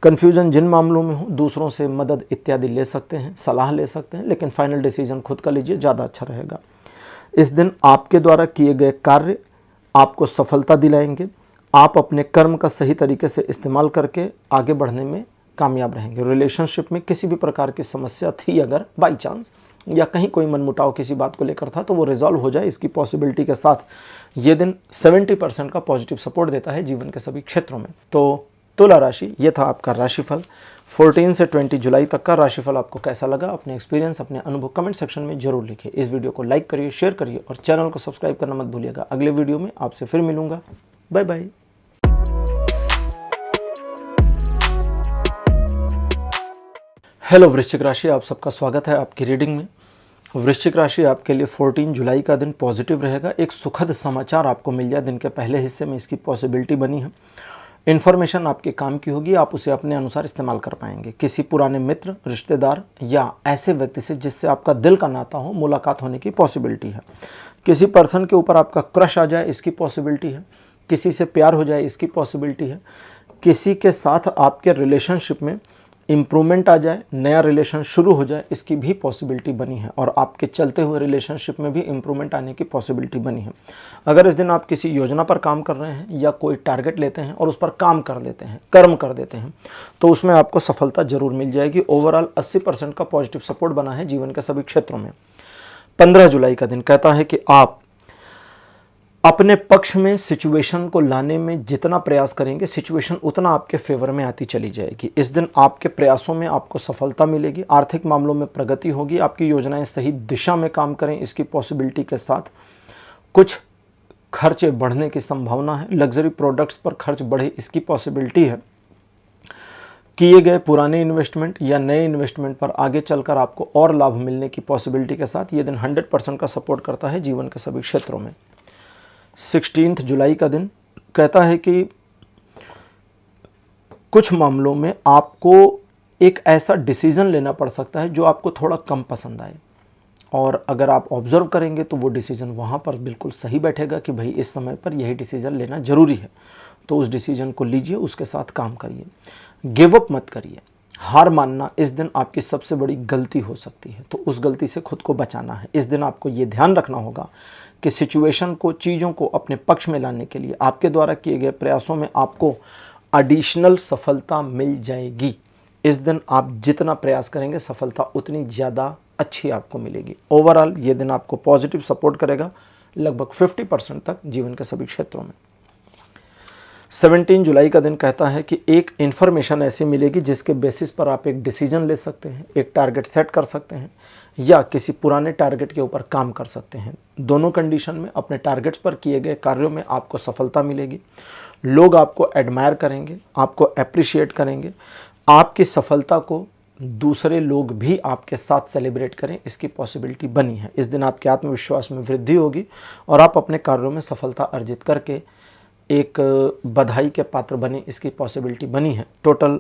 कन्फ्यूजन जिन मामलों में हो, दूसरों से मदद इत्यादि ले सकते हैं, सलाह ले सकते हैं, लेकिन फाइनल डिसीजन खुद का लीजिए, ज़्यादा अच्छा रहेगा। इस दिन आपके द्वारा किए गए कार्य आपको सफलता दिलाएंगे। आप अपने कर्म का सही तरीके से इस्तेमाल करके आगे बढ़ने में कामयाब रहेंगे। रिलेशनशिप में किसी भी प्रकार की समस्या थी, अगर बाई चांस या कहीं कोई मनमुटाव किसी बात को लेकर था, तो वो रिजॉल्व हो जाए, इसकी पॉसिबिलिटी के साथ ये दिन 70% का पॉजिटिव सपोर्ट देता है जीवन के सभी क्षेत्रों में। तो तुला राशि, ये था आपका राशिफल। 14 से 20 जुलाई तक का राशिफल आपको कैसा लगा? अपने एक्सपीरियंस, अपने अनुभव कमेंट सेक्शन में जरूर लिखिए। इस वीडियो को लाइक करिए, शेयर करिए और चैनल को सब्सक्राइब करना मत भूलिएगा। अगले वीडियो में आपसे फिर मिलूंगा। Bye bye. हेलो वृश्चिक राशि, आप सबका स्वागत है आपकी रीडिंग में। वृश्चिक राशि, आपके लिए 14 जुलाई का दिन पॉजिटिव रहेगा। एक सुखद समाचार आपको मिल जाए, दिन के पहले हिस्से में इसकी पॉसिबिलिटी बनी है। इन्फॉर्मेशन आपके काम की होगी, आप उसे अपने अनुसार इस्तेमाल कर पाएंगे। किसी पुराने मित्र, रिश्तेदार या ऐसे व्यक्ति से जिससे आपका दिल का नाता हो, मुलाकात होने की पॉसिबिलिटी है। किसी पर्सन के ऊपर आपका क्रश आ जाए, इसकी पॉसिबिलिटी है। किसी से प्यार हो जाए, इसकी पॉसिबिलिटी है। किसी के साथ आपके रिलेशनशिप में इम्प्रूवमेंट आ जाए, नया रिलेशन शुरू हो जाए, इसकी भी पॉसिबिलिटी बनी है। और आपके चलते हुए रिलेशनशिप में भी इम्प्रूवमेंट आने की पॉसिबिलिटी बनी है। अगर इस दिन आप किसी योजना पर काम कर रहे हैं या कोई टारगेट लेते हैं और उस पर काम कर लेते हैं, कर्म कर देते हैं, तो उसमें आपको सफलता जरूर मिल जाएगी। ओवरऑल 80% का पॉजिटिव सपोर्ट बना है जीवन के सभी क्षेत्रों में। 15 जुलाई का दिन कहता है कि आप अपने पक्ष में सिचुएशन को लाने में जितना प्रयास करेंगे, सिचुएशन उतना आपके फेवर में आती चली जाएगी। इस दिन आपके प्रयासों में आपको सफलता मिलेगी। आर्थिक मामलों में प्रगति होगी। आपकी योजनाएं सही दिशा में काम करें, इसकी पॉसिबिलिटी के साथ कुछ खर्चे बढ़ने की संभावना है। लग्जरी प्रोडक्ट्स पर खर्च बढ़े, इसकी पॉसिबिलिटी है। किए गए पुराने इन्वेस्टमेंट या नए इन्वेस्टमेंट पर आगे चलकर आपको और लाभ मिलने की पॉसिबिलिटी के साथ ये दिन 100% का सपोर्ट करता है जीवन के सभी क्षेत्रों में। 16 जुलाई का दिन कहता है कि कुछ मामलों में आपको एक ऐसा डिसीजन लेना पड़ सकता है जो आपको थोड़ा कम पसंद आए, और अगर आप ऑब्जर्व करेंगे तो वो डिसीजन वहाँ पर बिल्कुल सही बैठेगा कि भाई इस समय पर यही डिसीजन लेना ज़रूरी है। तो उस डिसीजन को लीजिए, उसके साथ काम करिए, गिव अप मत करिए। हार मानना इस दिन आपकी सबसे बड़ी गलती हो सकती है, तो उस गलती से खुद को बचाना है। इस दिन आपको ये ध्यान रखना होगा कि सिचुएशन को, चीज़ों को अपने पक्ष में लाने के लिए आपके द्वारा किए गए प्रयासों में आपको एडिशनल सफलता मिल जाएगी। इस दिन आप जितना प्रयास करेंगे, सफलता उतनी ज़्यादा अच्छी आपको मिलेगी। ओवरऑल ये दिन आपको पॉजिटिव सपोर्ट करेगा लगभग 50% तक जीवन के सभी क्षेत्रों में। 17 जुलाई का दिन कहता है कि एक इन्फॉर्मेशन ऐसी मिलेगी जिसके बेसिस पर आप एक डिसीजन ले सकते हैं, एक टारगेट सेट कर सकते हैं या किसी पुराने टारगेट के ऊपर काम कर सकते हैं। दोनों कंडीशन में अपने टारगेट्स पर किए गए कार्यों में आपको सफलता मिलेगी। लोग आपको एडमायर करेंगे, आपको अप्रिशिएट करेंगे। आपकी सफलता को दूसरे लोग भी आपके साथ सेलिब्रेट करें, इसकी पॉसिबिलिटी बनी है। इस दिन आपके आत्मविश्वास में वृद्धि होगी और आप अपने कार्यों में सफलता अर्जित करके एक बधाई के पात्र बने, इसकी पॉसिबिलिटी बनी है। टोटल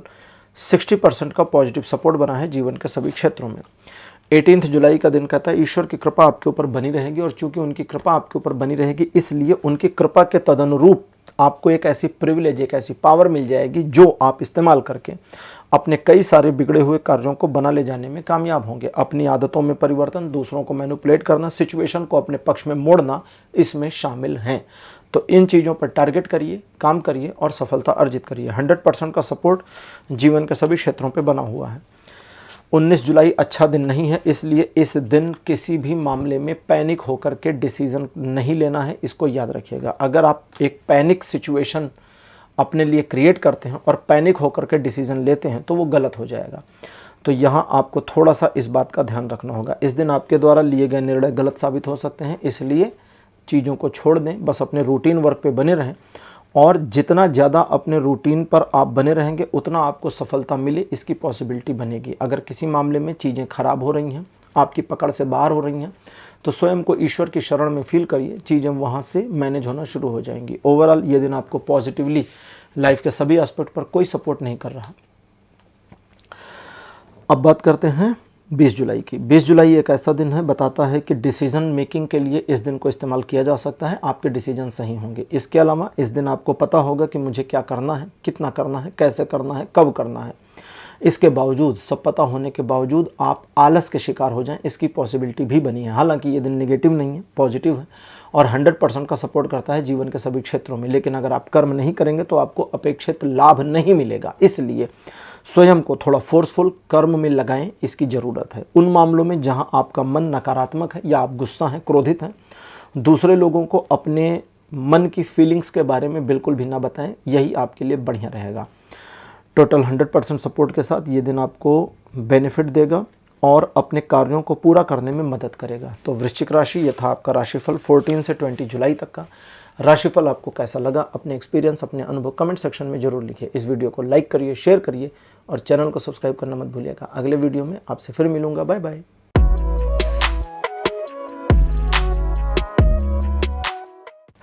60% का पॉजिटिव सपोर्ट बना है जीवन के सभी क्षेत्रों में। 18 जुलाई का दिन कहता है ईश्वर की कृपा आपके ऊपर बनी रहेगी, और चूंकि उनकी कृपा आपके ऊपर बनी रहेगी इसलिए उनकी कृपा के तदनुरूप आपको एक ऐसी प्रिविलेज, एक ऐसी पावर मिल जाएगी जो आप इस्तेमाल करके अपने कई सारे बिगड़े हुए कार्यों को बना ले जाने में कामयाब होंगे। अपनी आदतों में परिवर्तन, दूसरों को मैनिपुलेट करना, सिचुएशन को अपने पक्ष में मोड़ना इसमें शामिल हैं। तो इन चीज़ों पर टारगेट करिए, काम करिए और सफलता अर्जित करिए। 100% का सपोर्ट जीवन के सभी क्षेत्रों पे बना हुआ है। 19 जुलाई अच्छा दिन नहीं है, इसलिए इस दिन किसी भी मामले में पैनिक होकर के डिसीज़न नहीं लेना है, इसको याद रखिएगा। अगर आप एक पैनिक सिचुएशन अपने लिए क्रिएट करते हैं और पैनिक होकर के डिसीज़न लेते हैं तो वो गलत हो जाएगा। तो यहाँ आपको थोड़ा सा इस बात का ध्यान रखना होगा। इस दिन आपके द्वारा लिए गए निर्णय गलत साबित हो सकते हैं, इसलिए चीज़ों को छोड़ दें, बस अपने रूटीन वर्क पे बने रहें, और जितना ज़्यादा अपने रूटीन पर आप बने रहेंगे उतना आपको सफलता मिले, इसकी पॉसिबिलिटी बनेगी। अगर किसी मामले में चीज़ें खराब हो रही हैं, आपकी पकड़ से बाहर हो रही हैं, तो स्वयं को ईश्वर की शरण में फील करिए, चीज़ें वहाँ से मैनेज होना शुरू हो जाएंगी। ओवरऑल ये दिन आपको पॉजिटिवली लाइफ के सभी एस्पेक्ट पर कोई सपोर्ट नहीं कर रहा। अब बात करते हैं 20 जुलाई की। 20 जुलाई एक ऐसा दिन है, बताता है कि डिसीजन मेकिंग के लिए इस दिन को इस्तेमाल किया जा सकता है, आपके डिसीजन सही होंगे। इसके अलावा इस दिन आपको पता होगा कि मुझे क्या करना है, कितना करना है, कैसे करना है, कब करना है। इसके बावजूद, सब पता होने के बावजूद आप आलस के शिकार हो जाएं, इसकी पॉसिबिलिटी भी बनी है। हालांकि ये दिन नेगेटिव नहीं है, पॉजिटिव है और 100% का सपोर्ट करता है जीवन के सभी क्षेत्रों में। लेकिन अगर आप कर्म नहीं करेंगे तो आपको अपेक्षित लाभ नहीं मिलेगा, इसलिए स्वयं को थोड़ा फोर्सफुल कर्म में लगाएं, इसकी ज़रूरत है। उन मामलों में जहां आपका मन नकारात्मक है या आप गुस्सा हैं, क्रोधित हैं, दूसरे लोगों को अपने मन की फीलिंग्स के बारे में बिल्कुल भी ना बताएं, यही आपके लिए बढ़िया रहेगा। टोटल 100% सपोर्ट के साथ ये दिन आपको बेनिफिट देगा और अपने कार्यों को पूरा करने में मदद करेगा। तो वृश्चिक राशि, यह था आपका राशिफल 14 से 20 जुलाई तक का। राशिफल आपको कैसा लगा, अपने एक्सपीरियंस, अपने अनुभव कमेंट सेक्शन में जरूर लिखिए। इस वीडियो को लाइक करिए, शेयर करिए और चैनल को सब्सक्राइब करना मत भूलिएगा। अगले वीडियो में आपसे फिर मिलूंगा। Bye bye.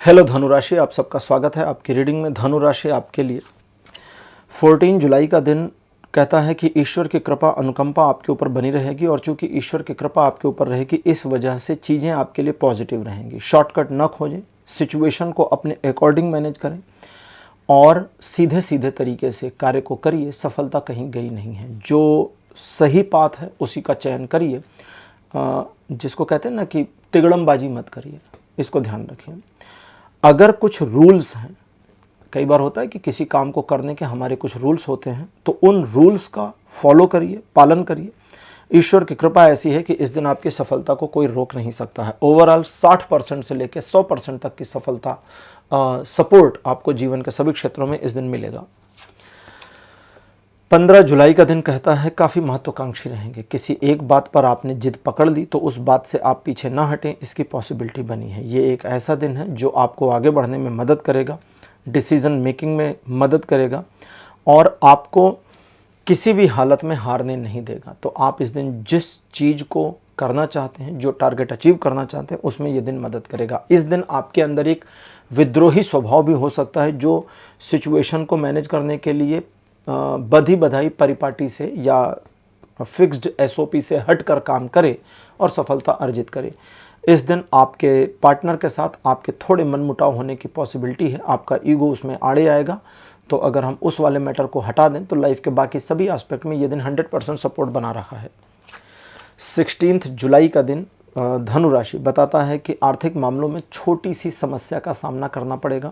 हेलो धनुराशि, आप सबका स्वागत है आपकी रीडिंग में। धनुराशि आपके लिए 14 जुलाई का दिन कहता है कि ईश्वर की कृपा, अनुकंपा आपके ऊपर बनी रहेगी, और चूंकि ईश्वर की कृपा आपके ऊपर रहेगी इस वजह से चीज़ें आपके लिए पॉजिटिव रहेंगी। शॉर्टकट न खोजें, सिचुएशन को अपने अकॉर्डिंग मैनेज करें और सीधे सीधे तरीके से कार्य को करिए। सफलता कहीं गई नहीं है, जो सही पाथ है उसी का चयन करिए। जिसको कहते हैं ना कि तिगड़मबाजी मत करिए, इसको ध्यान रखिए। अगर कुछ रूल्स हैं, कई बार होता है कि किसी काम को करने के हमारे कुछ रूल्स होते हैं, तो उन रूल्स का फॉलो करिए, पालन करिए। ईश्वर की कृपा ऐसी है कि इस दिन आपकी सफलता को कोई रोक नहीं सकता है। ओवरऑल 60% से लेकर 100% तक की सफलता, सपोर्ट आपको जीवन के सभी क्षेत्रों में इस दिन मिलेगा। 15 जुलाई का दिन कहता है काफ़ी महत्वाकांक्षी रहेंगे। किसी एक बात पर आपने जिद पकड़ ली तो उस बात से आप पीछे ना हटें, इसकी पॉसिबिलिटी बनी है। ये एक ऐसा दिन है जो आपको आगे बढ़ने में मदद करेगा, डिसीज़न मेकिंग में मदद करेगा और आपको किसी भी हालत में हारने नहीं देगा। तो आप इस दिन जिस चीज़ को करना चाहते हैं, जो टारगेट अचीव करना चाहते हैं, उसमें ये दिन मदद करेगा। इस दिन आपके अंदर एक विद्रोही स्वभाव भी हो सकता है, जो सिचुएशन को मैनेज करने के लिए बधी बधाई परिपाटी से या फिक्स्ड SOP से हटकर काम करे और सफलता अर्जित करे। इस दिन आपके पार्टनर के साथ आपके थोड़े मनमुटाव होने की पॉसिबिलिटी है, आपका ईगो उसमें आड़े आएगा। तो अगर हम उस वाले मैटर को हटा दें तो लाइफ के बाकी सभी एस्पेक्ट में ये दिन 100% सपोर्ट बना रहा है। 16 जुलाई का दिन धनु राशि बताता है कि आर्थिक मामलों में छोटी सी समस्या का सामना करना पड़ेगा।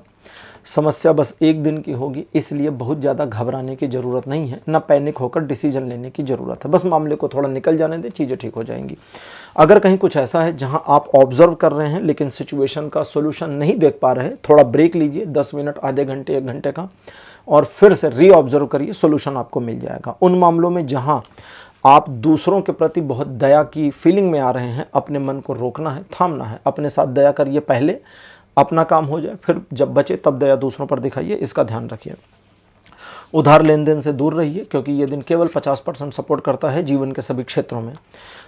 समस्या बस एक दिन की होगी, इसलिए बहुत ज़्यादा घबराने की ज़रूरत नहीं है, ना पैनिक होकर डिसीजन लेने की ज़रूरत है। बस मामले को थोड़ा निकल जाने दें, चीज़ें ठीक हो जाएंगी। अगर कहीं कुछ ऐसा है जहां आप ऑब्जर्व कर रहे हैं लेकिन सिचुएशन का सोल्यूशन नहीं देख पा रहे, थोड़ा ब्रेक लीजिए, 10 मिनट, आधे घंटे, 1 घंटे का, और फिर से री ऑब्जर्व करिए, सोल्यूशन आपको मिल जाएगा। उन मामलों में जहाँ आप दूसरों के प्रति बहुत दया की फीलिंग में आ रहे हैं, अपने मन को रोकना है, थामना है। अपने साथ दया करिए, पहले अपना काम हो जाए, फिर जब बचे तब दया दूसरों पर दिखाइए, इसका ध्यान रखिए। उधार लेन देन से दूर रहिए क्योंकि ये दिन केवल 50% सपोर्ट करता है जीवन के सभी क्षेत्रों में।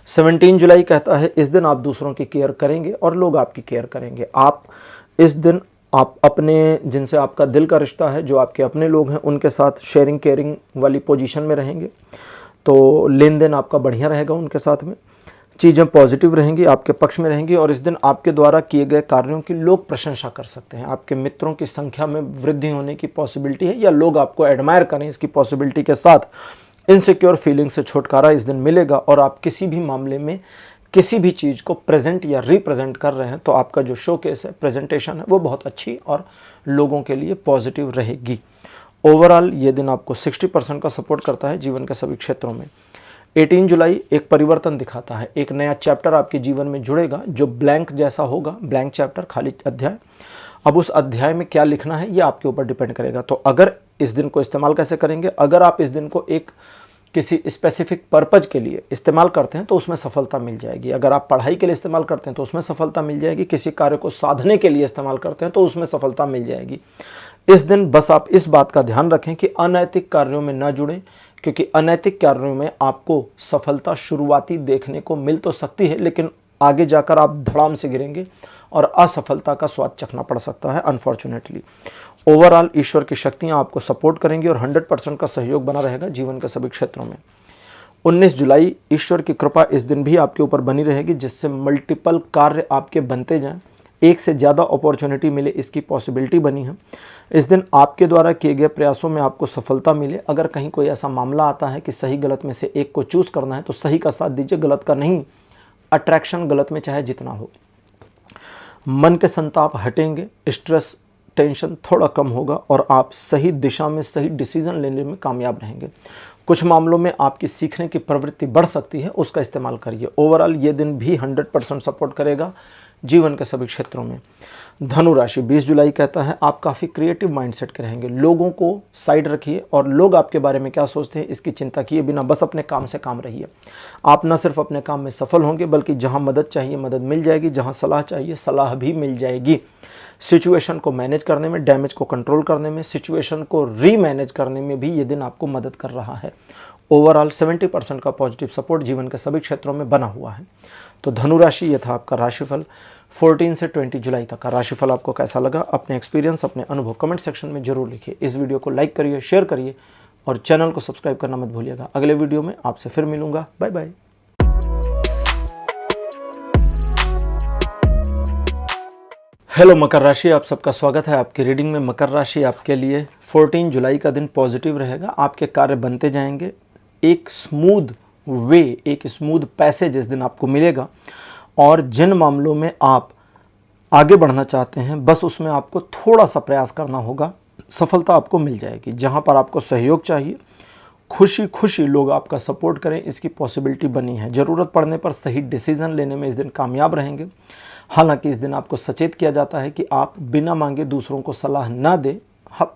17 जुलाई कहता है इस दिन आप दूसरों की केयर करेंगे और लोग आपकी केयर करेंगे। आप इस दिन आप अपने जिनसे आपका दिल का रिश्ता है, जो आपके अपने लोग हैं, उनके साथ शेयरिंग केयरिंग वाली पोजीशन में रहेंगे, तो लेन देन आपका बढ़िया रहेगा। उनके साथ में चीज़ें पॉजिटिव रहेंगी, आपके पक्ष में रहेंगी और इस दिन आपके द्वारा किए गए कार्यों की लोग प्रशंसा कर सकते हैं। आपके मित्रों की संख्या में वृद्धि होने की पॉसिबिलिटी है या लोग आपको एडमायर करें, इसकी पॉसिबिलिटी के साथ इनसिक्योर फीलिंग से छुटकारा इस दिन मिलेगा। और आप किसी भी मामले में किसी भी चीज़ को प्रेजेंट या रिप्रेजेंट कर रहे हैं तो आपका जो शोकेस है, प्रेजेंटेशन है, वो बहुत अच्छी और लोगों के लिए पॉजिटिव रहेगी। ओवरऑल ये दिन आपको 60% का सपोर्ट करता है जीवन के सभी क्षेत्रों में। 18 जुलाई एक परिवर्तन दिखाता है, एक नया चैप्टर आपके जीवन में जुड़ेगा जो ब्लैंक जैसा होगा, ब्लैंक चैप्टर, खाली अध्याय। अब उस अध्याय में क्या लिखना है ये आपके ऊपर डिपेंड करेगा। तो अगर इस दिन को इस्तेमाल कैसे करेंगे, अगर आप इस दिन को एक किसी स्पेसिफिक पर्पज के लिए इस्तेमाल करते हैं तो उसमें सफलता मिल जाएगी। अगर आप पढ़ाई के लिए इस्तेमाल करते हैं तो उसमें सफलता मिल जाएगी। किसी कार्य को साधने के लिए इस्तेमाल करते हैं तो उसमें सफलता मिल जाएगी। इस दिन बस आप इस बात का ध्यान रखें कि अनैतिक कार्यों में न जुड़ें, क्योंकि अनैतिक कार्यों में आपको सफलता शुरुआती देखने को मिल तो सकती है लेकिन आगे जाकर आप धड़ाम से गिरेंगे और असफलता का स्वाद चखना पड़ सकता है अनफॉर्चुनेटली। ओवरऑल ईश्वर की शक्तियां आपको सपोर्ट करेंगी और 100% का सहयोग बना रहेगा जीवन के सभी क्षेत्रों में। 19 जुलाई ईश्वर की कृपा इस दिन भी आपके ऊपर बनी रहेगी जिससे मल्टीपल कार्य आपके बनते जाएं, एक से ज़्यादा अपॉर्चुनिटी मिले, इसकी पॉसिबिलिटी बनी है। इस दिन आपके द्वारा किए गए प्रयासों में आपको सफलता मिले। अगर कहीं कोई ऐसा मामला आता है कि सही गलत में से एक को चूज़ करना है तो सही का साथ दीजिए, गलत का नहीं। अट्रैक्शन गलत में चाहे जितना हो। मन के संताप हटेंगे, स्ट्रेस टेंशन थोड़ा कम होगा और आप सही दिशा में सही डिसीजन लेने में कामयाब रहेंगे। कुछ मामलों में आपकी सीखने की प्रवृत्ति बढ़ सकती है, उसका इस्तेमाल करिए। ओवरऑल ये दिन भी 100% सपोर्ट करेगा जीवन के सभी क्षेत्रों में। धनु राशि 20 जुलाई कहता है आप काफ़ी क्रिएटिव माइंडसेट के रहेंगे। लोगों को साइड रखिए और लोग आपके बारे में क्या सोचते हैं इसकी चिंता किए बिना बस अपने काम से काम रहिए। आप न सिर्फ अपने काम में सफल होंगे बल्कि जहां मदद चाहिए मदद मिल जाएगी, जहां सलाह चाहिए सलाह भी मिल जाएगी। सिचुएशन को मैनेज करने में, डैमेज को कंट्रोल करने में, सिचुएशन को रीमैनेज करने में भी ये दिन आपको मदद कर रहा है। ओवरऑल 70% का पॉजिटिव सपोर्ट जीवन के सभी क्षेत्रों में बना हुआ है। तो धनु राशि ये था आपका राशिफल 14 से 20 जुलाई तक का राशिफल। आपको कैसा लगा, अपने एक्सपीरियंस, अपने अनुभव कमेंट सेक्शन में जरूर लिखिए। इस वीडियो को लाइक करिए, शेयर करिए और चैनल को सब्सक्राइब करना मत भूलिएगा। अगले वीडियो में आपसे फिर मिलूंगा। Bye bye. हेलो मकर राशि, आप सबका स्वागत है आपकी रीडिंग में। मकर राशि आपके लिए 14 जुलाई का दिन पॉजिटिव रहेगा। आपके कार्य बनते जाएंगे। एक स्मूथ वे, एक स्मूथ पैसेज इस दिन आपको मिलेगा और जिन मामलों में आप आगे बढ़ना चाहते हैं बस उसमें आपको थोड़ा सा प्रयास करना होगा, सफलता आपको मिल जाएगी। जहां पर आपको सहयोग चाहिए, खुशी खुशी लोग आपका सपोर्ट करें, इसकी पॉसिबिलिटी बनी है। ज़रूरत पड़ने पर सही डिसीजन लेने में इस दिन कामयाब रहेंगे। हालांकि इस दिन आपको सचेत किया जाता है कि आप बिना मांगे दूसरों को सलाह ना दें।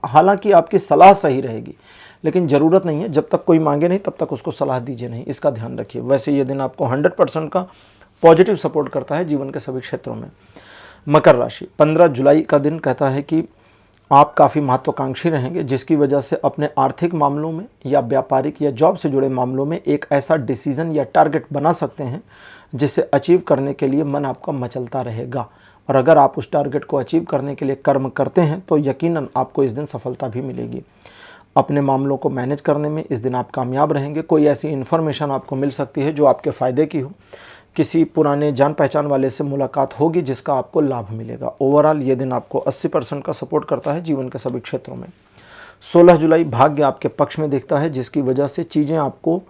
हालांकि आपकी सलाह सही रहेगी लेकिन ज़रूरत नहीं है, जब तक कोई मांगे नहीं तब तक उसको सलाह दीजिए नहीं, इसका ध्यान रखिए। वैसे ये दिन आपको 100% का पॉजिटिव सपोर्ट करता है जीवन के सभी क्षेत्रों में। मकर राशि 15 जुलाई का दिन कहता है कि आप काफ़ी महत्वाकांक्षी रहेंगे जिसकी वजह से अपने आर्थिक मामलों में या व्यापारिक या जॉब से जुड़े मामलों में एक ऐसा डिसीजन या टारगेट बना सकते हैं जिसे अचीव करने के लिए मन आपका मचलता रहेगा। और अगर आप उस टारगेट को अचीव करने के लिए कर्म करते हैं तो यकीनन आपको इस दिन सफलता भी मिलेगी। अपने मामलों को मैनेज करने में इस दिन आप कामयाब रहेंगे। कोई ऐसी इन्फॉर्मेशन आपको मिल सकती है जो आपके फ़ायदे की हो। किसी पुराने जान पहचान वाले से मुलाकात होगी जिसका आपको लाभ मिलेगा। ओवरऑल ये दिन आपको 80% का सपोर्ट करता है जीवन के सभी क्षेत्रों में। 16 जुलाई भाग्य आपके पक्ष में दिखता है जिसकी वजह से चीज़ें आपको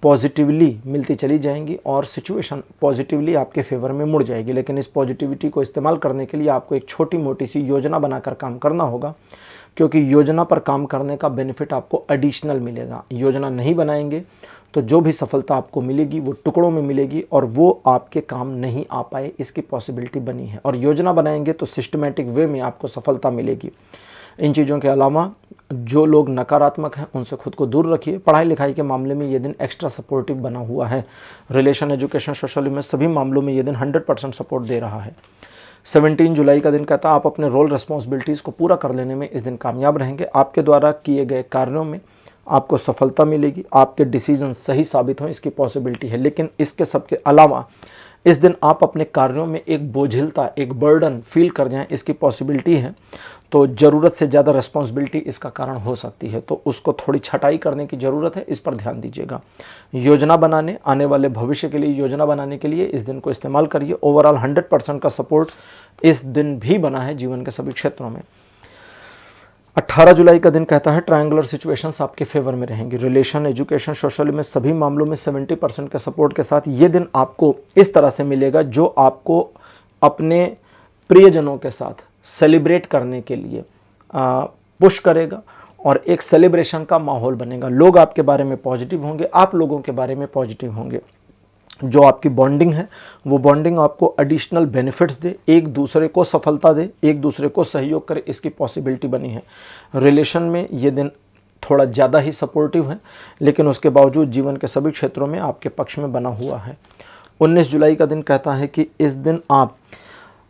पॉजिटिवली मिलती चली जाएंगी और सिचुएशन पॉजिटिवली आपके फेवर में मुड़ जाएगी। लेकिन इस पॉजिटिविटी को इस्तेमाल करने के लिए आपको एक छोटी मोटी सी योजना बनाकर काम करना होगा, क्योंकि योजना पर काम करने का बेनिफिट आपको एडिशनल मिलेगा। योजना नहीं बनाएंगे तो जो भी सफलता आपको मिलेगी वो टुकड़ों में मिलेगी और वो आपके काम नहीं आ पाए, इसकी पॉसिबिलिटी बनी है। और योजना बनाएंगे तो सिस्टमेटिक वे में आपको सफलता मिलेगी। इन चीज़ों के अलावा जो लोग नकारात्मक हैं उनसे खुद को दूर रखिए। पढ़ाई लिखाई के मामले में ये दिन एक्स्ट्रा सपोर्टिव बना हुआ है। रिलेशन, एजुकेशन, सोशल में सभी मामलों में ये दिन 100% सपोर्ट दे रहा है। 17 जुलाई का दिन कहता है आप अपने रोल रिस्पॉन्सिबिलिटीज़ को पूरा कर लेने में इस दिन कामयाब रहेंगे। आपके द्वारा किए गए कार्यों में आपको सफलता मिलेगी, आपके डिसीजन सही साबित हों इसकी पॉसिबिलिटी है। लेकिन इसके सबके अलावा इस दिन आप अपने कार्यों में एक बोझिलता, एक बर्डन फील कर जाएं इसकी पॉसिबिलिटी है। तो ज़रूरत से ज़्यादा रिस्पॉन्सिबिलिटी इसका कारण हो सकती है, तो उसको थोड़ी छटाई करने की ज़रूरत है, इस पर ध्यान दीजिएगा। योजना बनाने, आने वाले भविष्य के लिए योजना बनाने के लिए इस दिन को इस्तेमाल करिए। ओवरऑल 100% का सपोर्ट इस दिन भी बना है जीवन के सभी क्षेत्रों में। 18 जुलाई का दिन कहता है ट्रायंगुलर सिचुएशंस आपके फेवर में रहेंगी। रिलेशन, एजुकेशन, सोशल में सभी मामलों में 70% के सपोर्ट के साथ ये दिन आपको इस तरह से मिलेगा जो आपको अपने प्रियजनों के साथ सेलिब्रेट करने के लिए पुश करेगा और एक सेलिब्रेशन का माहौल बनेगा। लोग आपके बारे में पॉजिटिव होंगे, आप लोगों के बारे में पॉजिटिव होंगे। जो आपकी बॉन्डिंग है वो बॉन्डिंग आपको एडिशनल बेनिफिट्स दे, एक दूसरे को सफलता दे, एक दूसरे को सहयोग करे, इसकी पॉसिबिलिटी बनी है। रिलेशन में ये दिन थोड़ा ज़्यादा ही सपोर्टिव है, लेकिन उसके बावजूद जीवन के सभी क्षेत्रों में आपके पक्ष में बना हुआ है। 19 जुलाई का दिन कहता है कि इस दिन आप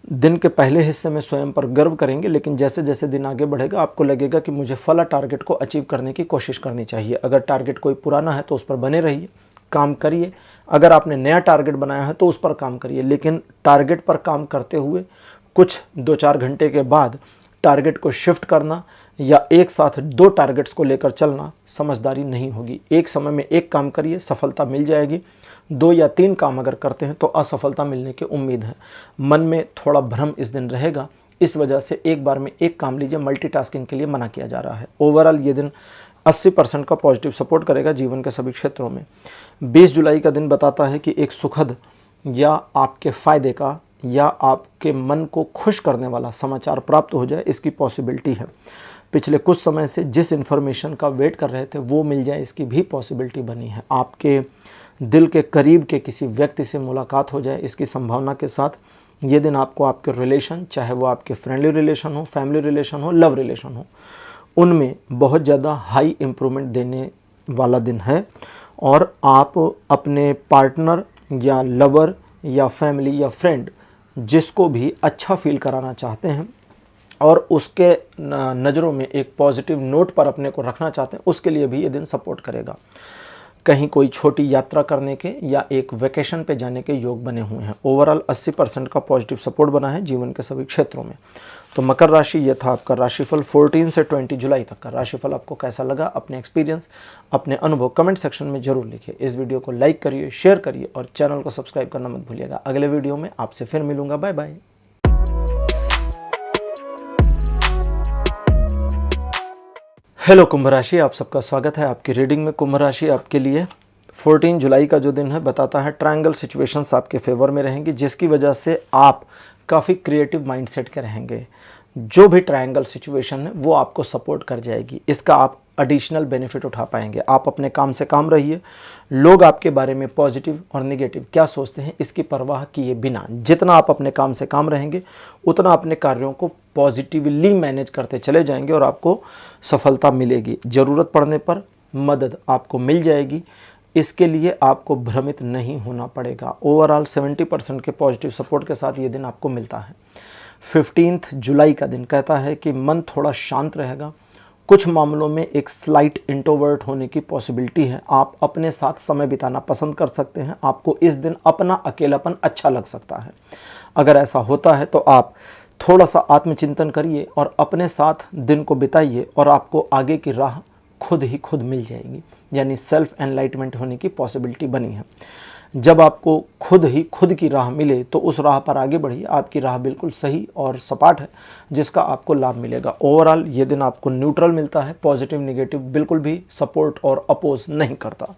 दिन के पहले हिस्से में स्वयं पर गर्व करेंगे, लेकिन जैसे जैसे दिन आगे बढ़ेगा आपको लगेगा कि मुझे फला टारगेट को अचीव करने की कोशिश करनी चाहिए। अगर टारगेट कोई पुराना है तो उस पर बने रहिए, काम करिए। अगर आपने नया टारगेट बनाया है तो उस पर काम करिए, लेकिन टारगेट पर काम करते हुए कुछ 2-4 घंटे के बाद टारगेट को शिफ्ट करना या एक साथ 2 टारगेट्स को लेकर चलना समझदारी नहीं होगी। एक समय में एक काम करिए, सफलता मिल जाएगी। 2 या 3 काम अगर करते हैं तो असफलता मिलने की उम्मीद है। मन में थोड़ा भ्रम इस दिन रहेगा, इस वजह से एक बार में एक काम लीजिए, मल्टीटास्किंग के लिए मना किया जा रहा है। ओवरऑल ये दिन 80% का पॉजिटिव सपोर्ट करेगा जीवन के सभी क्षेत्रों में। 20 जुलाई का दिन बताता है कि एक सुखद या आपके फ़ायदे का या आपके मन को खुश करने वाला समाचार प्राप्त हो जाए, इसकी पॉसिबिलिटी है। पिछले कुछ समय से जिस इन्फॉर्मेशन का वेट कर रहे थे वो मिल जाए, इसकी भी पॉसिबिलिटी बनी है। आपके दिल के करीब के किसी व्यक्ति से मुलाकात हो जाए, इसकी संभावना के साथ ये दिन आपको आपके रिलेशन, चाहे वो आपके फ्रेंडली रिलेशन हो, फैमिली रिलेशन हो, लव रिलेशन हो, उनमें बहुत ज़्यादा हाई इम्प्रूवमेंट देने वाला दिन है। और आप अपने पार्टनर या लवर या फैमिली या फ्रेंड जिसको भी अच्छा फील कराना चाहते हैं और उसके नज़रों में एक पॉजिटिव नोट पर अपने को रखना चाहते हैं, उसके लिए भी ये दिन सपोर्ट करेगा। कहीं कोई छोटी यात्रा करने के या एक वेकेशन पे जाने के योग बने हुए हैं। ओवरऑल 80% का पॉजिटिव सपोर्ट बना है जीवन के सभी क्षेत्रों में। तो मकर राशि, ये था आपका राशिफल 14 से 20 जुलाई तक का राशिफल। आपको कैसा लगा, अपने एक्सपीरियंस, अपने अनुभव कमेंट सेक्शन में जरूर लिखिए। इस वीडियो को लाइक करिए, शेयर करिए और चैनल को सब्सक्राइब करना मत भूलिएगा। अगले वीडियो में आपसे फिर मिलूंगा। Bye bye. हेलो कुंभ राशि, आप सबका स्वागत है आपकी रीडिंग में। कुंभ राशि आपके लिए 14 जुलाई का जो दिन है बताता है ट्रायंगल सिचुएशंस आपके फेवर में रहेंगी, जिसकी वजह से आप काफ़ी क्रिएटिव माइंडसेट के रहेंगे। जो भी ट्रायंगल सिचुएशन है वो आपको सपोर्ट कर जाएगी, इसका आप एडिशनल बेनिफिट उठा पाएंगे। आप अपने काम से काम रहिए। लोग आपके बारे में पॉजिटिव और नेगेटिव क्या सोचते हैं इसकी परवाह किए बिना जितना आप अपने काम से काम रहेंगे, उतना अपने कार्यों को पॉजिटिवली मैनेज करते चले जाएंगे और आपको सफलता मिलेगी। ज़रूरत पड़ने पर मदद आपको मिल जाएगी, इसके लिए आपको भ्रमित नहीं होना पड़ेगा। ओवरऑल 70% के पॉजिटिव सपोर्ट के साथ ये दिन आपको मिलता है। 15 जुलाई का दिन कहता है कि मन थोड़ा शांत रहेगा। कुछ मामलों में एक स्लाइट इंट्रोवर्ट होने की पॉसिबिलिटी है। आप अपने साथ समय बिताना पसंद कर सकते हैं। आपको इस दिन अपना अकेलापन अच्छा लग सकता है। अगर ऐसा होता है तो आप थोड़ा सा आत्मचिंतन करिए और अपने साथ दिन को बिताइए और आपको आगे की राह खुद ही खुद मिल जाएगी, यानी सेल्फ एनलाइटमेंट होने की पॉसिबिलिटी बनी है। जब आपको खुद ही खुद की राह मिले तो उस राह पर आगे बढ़िए। आपकी राह बिल्कुल सही और सपाट है, जिसका आपको लाभ मिलेगा। ओवरऑल ये दिन आपको न्यूट्रल मिलता है, पॉजिटिव नेगेटिव बिल्कुल भी सपोर्ट और अपोज नहीं करता।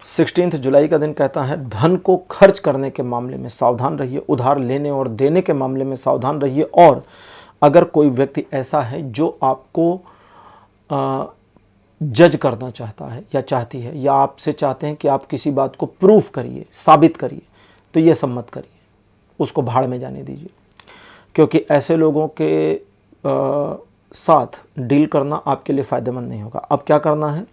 16 जुलाई का दिन कहता है धन को खर्च करने के मामले में सावधान रहिए, उधार लेने और देने के मामले में सावधान रहिए। और अगर कोई व्यक्ति ऐसा है जो आपको जज करना चाहता है या चाहती है, या आपसे चाहते हैं कि आप किसी बात को प्रूफ करिए, साबित करिए, तो ये सब मत करिए, उसको भाड़ में जाने दीजिए। क्योंकि ऐसे लोगों के साथ डील करना आपके लिए फ़ायदेमंद नहीं होगा। अब क्या करना है,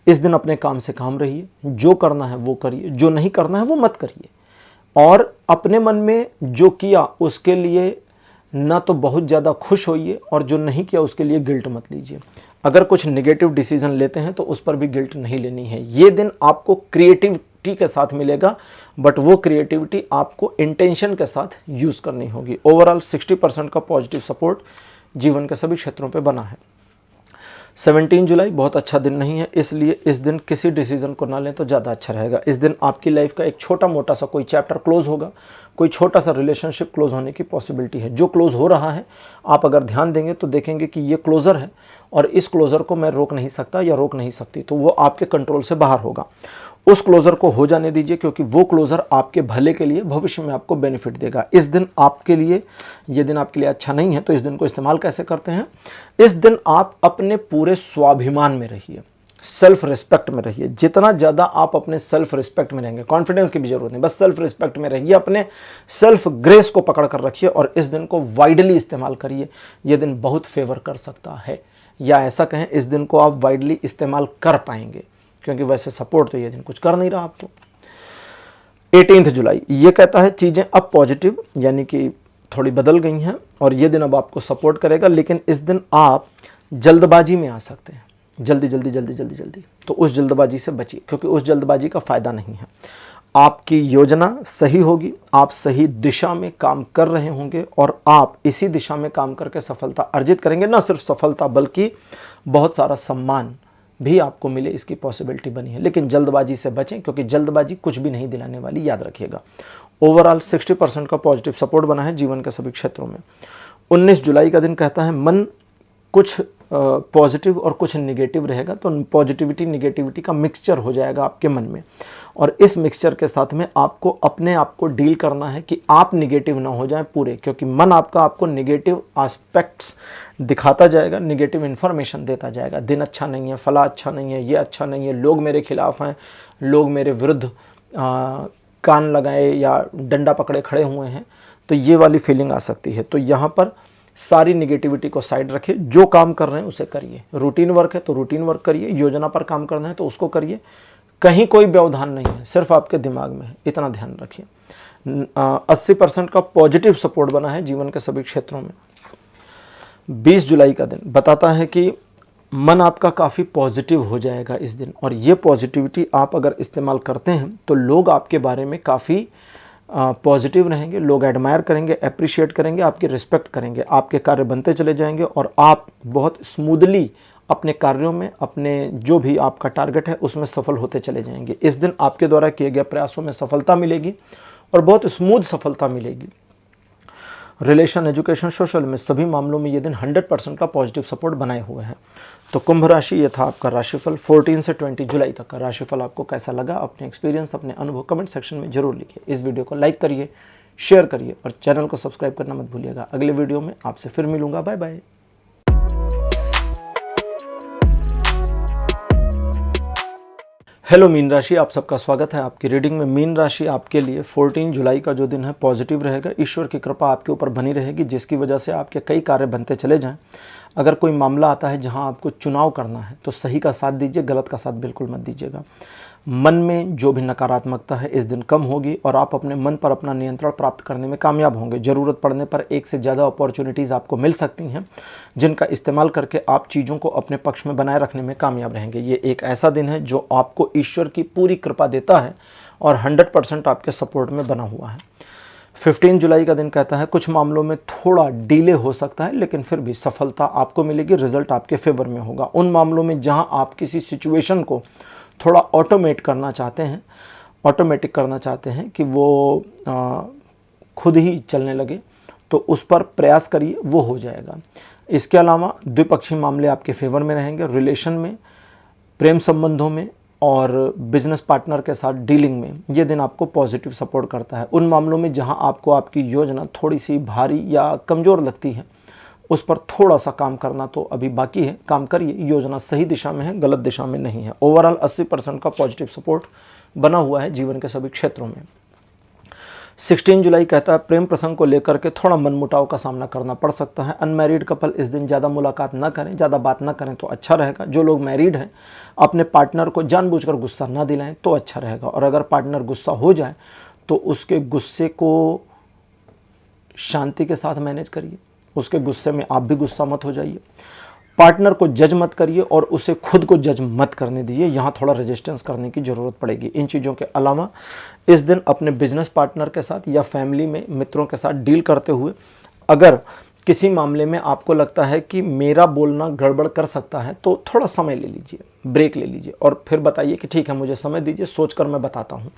इस दिन अपने काम से काम रहिए, जो करना है वो करिए, जो नहीं करना है वो मत करिए। और अपने मन में जो किया उसके लिए ना तो बहुत ज़्यादा खुश होइए और जो नहीं किया उसके लिए गिल्ट मत लीजिए। अगर कुछ नेगेटिव डिसीजन लेते हैं तो उस पर भी गिल्ट नहीं लेनी है। ये दिन आपको क्रिएटिविटी के साथ मिलेगा, बट वो क्रिएटिविटी आपको इंटेंशन के साथ यूज़ करनी होगी। ओवरऑल 60% का पॉजिटिव सपोर्ट जीवन के सभी क्षेत्रों पे बना है। 17 जुलाई बहुत अच्छा दिन नहीं है, इसलिए इस दिन किसी डिसीजन को ना लें तो ज़्यादा अच्छा रहेगा। इस दिन आपकी लाइफ का एक छोटा मोटा सा कोई चैप्टर क्लोज होगा, कोई छोटा सा रिलेशनशिप क्लोज होने की पॉसिबिलिटी है। जो क्लोज हो रहा है आप अगर ध्यान देंगे तो देखेंगे कि ये क्लोज़र है और इस क्लोज़र को मैं रोक नहीं सकता या रोक नहीं सकती, तो वो आपके कंट्रोल से बाहर होगा। उस क्लोज़र को हो जाने दीजिए, क्योंकि वो क्लोज़र आपके भले के लिए भविष्य में आपको बेनिफिट देगा। इस दिन आपके लिए, ये दिन आपके लिए अच्छा नहीं है, तो इस दिन को इस्तेमाल कैसे करते हैं? इस दिन आप अपने पूरे स्वाभिमान में रहिए, सेल्फ रिस्पेक्ट में रहिए। जितना ज़्यादा आप अपने सेल्फ रिस्पेक्ट में रहेंगे, कॉन्फिडेंस की भी जरूरत नहीं, बस सेल्फ रिस्पेक्ट में रहिए, अपने सेल्फ ग्रेस को पकड़ कर रखिए और इस दिन को वाइडली इस्तेमाल करिए। यह दिन बहुत फेवर कर सकता है, या ऐसा कहें इस दिन को आप वाइडली इस्तेमाल कर पाएंगे, क्योंकि वैसे सपोर्ट तो ये दिन कुछ कर नहीं रहा आपको। 18 जुलाई ये कहता है चीज़ें अब पॉजिटिव यानी कि थोड़ी बदल गई हैं और ये दिन अब आपको सपोर्ट करेगा, लेकिन इस दिन आप जल्दबाजी में आ सकते हैं, जल्दी जल्दी जल्दी जल्दी जल्दी, तो उस जल्दबाजी से बचिए, क्योंकि उस जल्दबाजी का फ़ायदा नहीं है। आपकी योजना सही होगी, आप सही दिशा में काम कर रहे होंगे और आप इसी दिशा में काम करके सफलता अर्जित करेंगे। ना सिर्फ सफलता बल्कि बहुत सारा सम्मान भी आपको मिले, इसकी पॉसिबिलिटी बनी है। लेकिन जल्दबाजी से बचें, क्योंकि जल्दबाजी कुछ भी नहीं दिलाने वाली, याद रखिएगा। ओवरऑल 60% का पॉजिटिव सपोर्ट बना है जीवन के सभी क्षेत्रों में। 19 जुलाई का दिन कहता है मन कुछ पॉजिटिव और कुछ निगेटिव रहेगा, तो पॉजिटिविटी निगेटिविटी का मिक्सचर हो जाएगा आपके मन में, और इस मिक्सचर के साथ में आपको अपने आप को डील करना है कि आप निगेटिव ना हो जाएं पूरे, क्योंकि मन आपका आपको निगेटिव एस्पेक्ट्स दिखाता जाएगा, निगेटिव इन्फॉर्मेशन देता जाएगा। दिन अच्छा नहीं है, फला अच्छा नहीं है, ये अच्छा नहीं है, लोग मेरे खिलाफ हैं, लोग मेरे विरुद्ध कान लगाए या डंडा पकड़े खड़े हुए हैं, तो ये वाली फीलिंग आ सकती है। तो यहाँ पर सारी निगेटिविटी को साइड रखिए, जो काम कर रहे हैं उसे करिए। रूटीन वर्क है तो रूटीन वर्क करिए, योजना पर काम करना है तो उसको करिए, कहीं कोई व्यवधान नहीं है, सिर्फ आपके दिमाग में है, इतना ध्यान रखिए। 80% का पॉजिटिव सपोर्ट बना है जीवन के सभी क्षेत्रों में। 20 जुलाई का दिन बताता है कि मन आपका काफ़ी पॉजिटिव हो जाएगा इस दिन, और ये पॉजिटिविटी आप अगर इस्तेमाल करते हैं तो लोग आपके बारे में काफ़ी पॉजिटिव रहेंगे, लोग एडमायर करेंगे, अप्रिशिएट करेंगे, आपकी रिस्पेक्ट करेंगे, आपके कार्य बनते चले जाएंगे और आप बहुत स्मूथली अपने कार्यों में, अपने जो भी आपका टारगेट है उसमें सफल होते चले जाएंगे। इस दिन आपके द्वारा किए गए प्रयासों में सफलता मिलेगी और बहुत स्मूथ सफलता मिलेगी। रिलेशन, एजुकेशन, सोशल में सभी मामलों में ये दिन 100% का पॉजिटिव सपोर्ट बनाए हुए हैं। तो कुंभ राशि, ये था आपका राशिफल। 14 से 20 जुलाई तक का राशिफल आपको कैसा लगा, अपने एक्सपीरियंस, अपने अनुभव कमेंट सेक्शन में जरूर लिखिए। इस वीडियो को लाइक करिए, शेयर करिए और चैनल को सब्सक्राइब करना मत भूलिएगा। अगले वीडियो में आपसे फिर मिलूंगा। Bye bye. हेलो मीन राशि, आप सबका स्वागत है आपकी रीडिंग में। मीन राशि आपके लिए 14 जुलाई का जो दिन है पॉजिटिव रहेगा। ईश्वर की कृपा आपके ऊपर बनी रहेगी, जिसकी वजह से आपके कई कार्य बनते चले जाएं। अगर कोई मामला आता है जहां आपको चुनाव करना है तो सही का साथ दीजिए, गलत का साथ बिल्कुल मत दीजिएगा। मन में जो भी नकारात्मकता है इस दिन कम होगी और आप अपने मन पर अपना नियंत्रण प्राप्त करने में कामयाब होंगे। ज़रूरत पड़ने पर एक से ज़्यादा अपॉर्चुनिटीज़ आपको मिल सकती हैं, जिनका इस्तेमाल करके आप चीज़ों को अपने पक्ष में बनाए रखने में कामयाब रहेंगे। ये एक ऐसा दिन है जो आपको ईश्वर की पूरी कृपा देता है और 100% आपके सपोर्ट में बना हुआ है। 15 जुलाई का दिन कहता है कुछ मामलों में थोड़ा डिले हो सकता है, लेकिन फिर भी सफलता आपको मिलेगी, रिजल्ट आपके फेवर में होगा। उन मामलों में जहां आप किसी सिचुएशन को थोड़ा ऑटोमेट करना चाहते हैं, ऑटोमेटिक करना चाहते हैं कि वो खुद ही चलने लगे, तो उस पर प्रयास करिए, वो हो जाएगा। इसके अलावा द्विपक्षीय मामले आपके फेवर में रहेंगे। रिलेशन में, प्रेम संबंधों में और बिजनेस पार्टनर के साथ डीलिंग में ये दिन आपको पॉजिटिव सपोर्ट करता है। उन मामलों में जहां आपको आपकी योजना थोड़ी सी भारी या कमज़ोर लगती है, उस पर थोड़ा सा काम करना तो अभी बाकी है, काम करिए। योजना सही दिशा में है, गलत दिशा में नहीं है। ओवरऑल 80% का पॉजिटिव सपोर्ट बना हुआ है जीवन के सभी क्षेत्रों में। 16 जुलाई कहता है प्रेम प्रसंग को लेकर के थोड़ा मनमुटाव का सामना करना पड़ सकता है। अनमैरिड कपल इस दिन ज़्यादा मुलाकात ना करें, ज़्यादा बात ना करें तो अच्छा रहेगा। जो लोग मैरिड हैं अपने पार्टनर को जानबूझकर गुस्सा ना दिलाएं तो अच्छा रहेगा, और अगर पार्टनर गुस्सा हो जाए तो उसके गुस्से को शांति के साथ मैनेज करिए। उसके गुस्से में आप भी गुस्सा मत हो जाइए। पार्टनर को जज मत करिए और उसे खुद को जज मत करने दीजिए। यहाँ थोड़ा रेजिस्टेंस करने की ज़रूरत पड़ेगी। इन चीज़ों के अलावा इस दिन अपने बिजनेस पार्टनर के साथ या फैमिली में मित्रों के साथ डील करते हुए अगर किसी मामले में आपको लगता है कि मेरा बोलना गड़बड़ कर सकता है तो थोड़ा समय ले लीजिए, ब्रेक ले लीजिए और फिर बताइए कि ठीक है, मुझे समय दीजिए, सोचकर मैं बताता हूँ।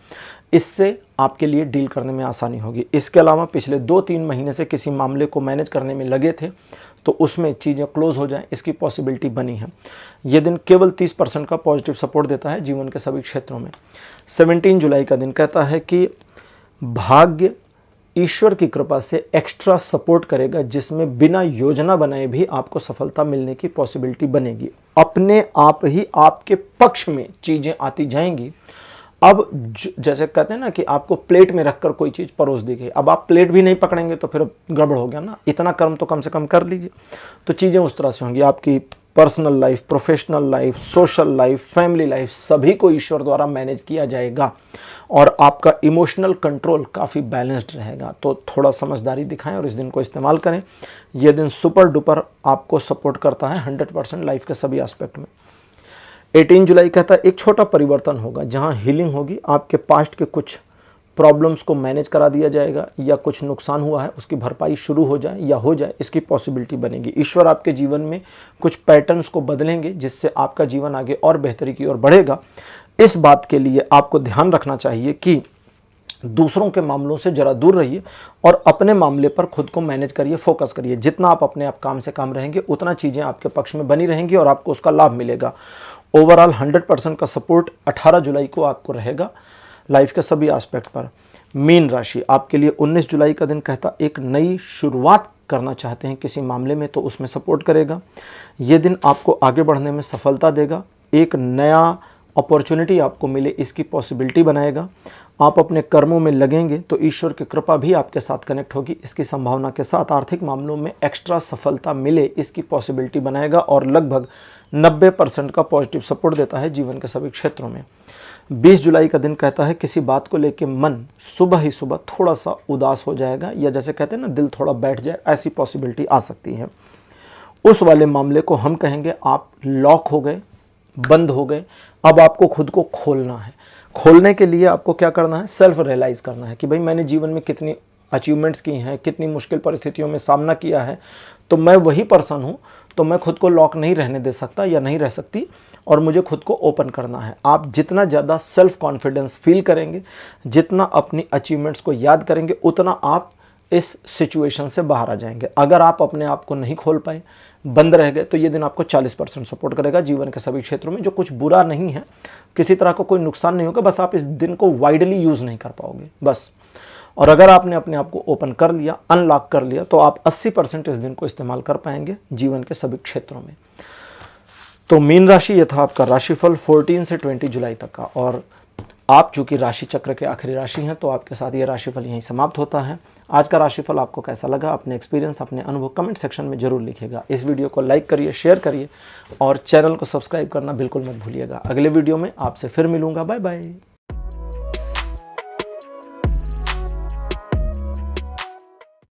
इससे आपके लिए डील करने में आसानी होगी। इसके अलावा पिछले 2-3 महीने से किसी मामले को मैनेज करने में लगे थे तो उसमें चीज़ें क्लोज हो जाएं, इसकी पॉसिबिलिटी बनी है। ये दिन केवल 30% का पॉजिटिव सपोर्ट देता है जीवन के सभी क्षेत्रों में। 17 जुलाई का दिन कहता है कि भाग्य ईश्वर की कृपा से एक्स्ट्रा सपोर्ट करेगा, जिसमें बिना योजना बनाए भी आपको सफलता मिलने की पॉसिबिलिटी बनेगी। अपने आप ही आपके पक्ष में चीज़ें आती जाएंगी। अब जैसे कहते हैं ना कि आपको प्लेट में रखकर कोई चीज़ परोस दी गई, अब आप प्लेट भी नहीं पकड़ेंगे तो फिर गड़बड़ हो गया ना। इतना कर्म तो कम से कम कर लीजिए, तो चीज़ें उस तरह से होंगी। आपकी personal life, professional life, social life, family life, सभी को ईश्वर द्वारा मैनेज किया जाएगा और आपका इमोशनल कंट्रोल काफ़ी बैलेंस्ड रहेगा। तो थोड़ा समझदारी दिखाएं और इस दिन को इस्तेमाल करें। यह दिन सुपर डुपर आपको सपोर्ट करता है 100% लाइफ के सभी एस्पेक्ट में। 18 जुलाई कहता है एक छोटा परिवर्तन होगा जहां हीलिंग होगी। आपके पास्ट के कुछ प्रॉब्लम्स को मैनेज करा दिया जाएगा या कुछ नुकसान हुआ है उसकी भरपाई शुरू हो जाए या हो जाए, इसकी पॉसिबिलिटी बनेगी। ईश्वर आपके जीवन में कुछ पैटर्न्स को बदलेंगे जिससे आपका जीवन आगे और बेहतरी की ओर बढ़ेगा। इस बात के लिए आपको ध्यान रखना चाहिए कि दूसरों के मामलों से जरा दूर रहिए और अपने मामले पर खुद को मैनेज करिए, फोकस करिए। जितना आप अपने आप काम से काम रहेंगे उतना चीज़ें आपके पक्ष में बनी रहेंगी और आपको उसका लाभ मिलेगा। ओवरऑल 100% का सपोर्ट 18 जुलाई को आपको रहेगा लाइफ के सभी एस्पेक्ट पर। मीन राशि आपके लिए 19 जुलाई का दिन कहता एक नई शुरुआत करना चाहते हैं किसी मामले में तो उसमें सपोर्ट करेगा। ये दिन आपको आगे बढ़ने में सफलता देगा। एक नया अपॉर्चुनिटी आपको मिले इसकी पॉसिबिलिटी बनाएगा। आप अपने कर्मों में लगेंगे तो ईश्वर की कृपा भी आपके साथ कनेक्ट होगी, इसकी संभावना के साथ आर्थिक मामलों में एक्स्ट्रा सफलता मिले इसकी पॉसिबिलिटी बनाएगा और लगभग 90% का पॉजिटिव सपोर्ट देता है जीवन के सभी क्षेत्रों में। 20 जुलाई का दिन कहता है किसी बात को लेकर मन सुबह ही सुबह थोड़ा सा उदास हो जाएगा या जैसे कहते हैं ना दिल थोड़ा बैठ जाए, ऐसी पॉसिबिलिटी आ सकती है। उस वाले मामले को हम कहेंगे आप लॉक हो गए, बंद हो गए। अब आपको खुद को खोलना है। खोलने के लिए आपको क्या करना है, सेल्फ रियलाइज़ करना है कि भाई मैंने जीवन में कितनी अचीवमेंट्स की हैं, कितनी मुश्किल परिस्थितियों में सामना किया है, तो मैं वही पर्सन हूँ, तो मैं खुद को लॉक नहीं रहने दे सकता या नहीं रह सकती और मुझे खुद को ओपन करना है। आप जितना ज़्यादा सेल्फ कॉन्फिडेंस फील करेंगे, जितना अपनी अचीवमेंट्स को याद करेंगे, उतना आप इस सिचुएशन से बाहर आ जाएंगे। अगर आप अपने आप को नहीं खोल पाए, बंद रह गए, तो ये दिन आपको 40% सपोर्ट करेगा जीवन के सभी क्षेत्रों में। जो कुछ बुरा नहीं है, किसी तरह का कोई नुकसान नहीं होगा, बस आप इस दिन को वाइडली यूज़ नहीं कर पाओगे बस। और अगर आपने अपने आप को ओपन कर लिया, अनलॉक कर लिया, तो आप 80% इस दिन को इस्तेमाल कर पाएंगे जीवन के सभी क्षेत्रों में। तो मीन राशि ये था आपका राशिफल 14 से 20 जुलाई तक का। और आप चूंकि राशि चक्र के आखिरी राशि हैं तो आपके साथ ये राशिफल यहीं समाप्त होता है। आज का राशिफल आपको कैसा लगा, अपने एक्सपीरियंस, अपने अनुभव कमेंट सेक्शन में जरूर लिखिएगा। इस वीडियो को लाइक करिए, शेयर करिए और चैनल को सब्सक्राइब करना बिल्कुल मत भूलिएगा। अगले वीडियो में आपसे फिर मिलूंगा। Bye bye.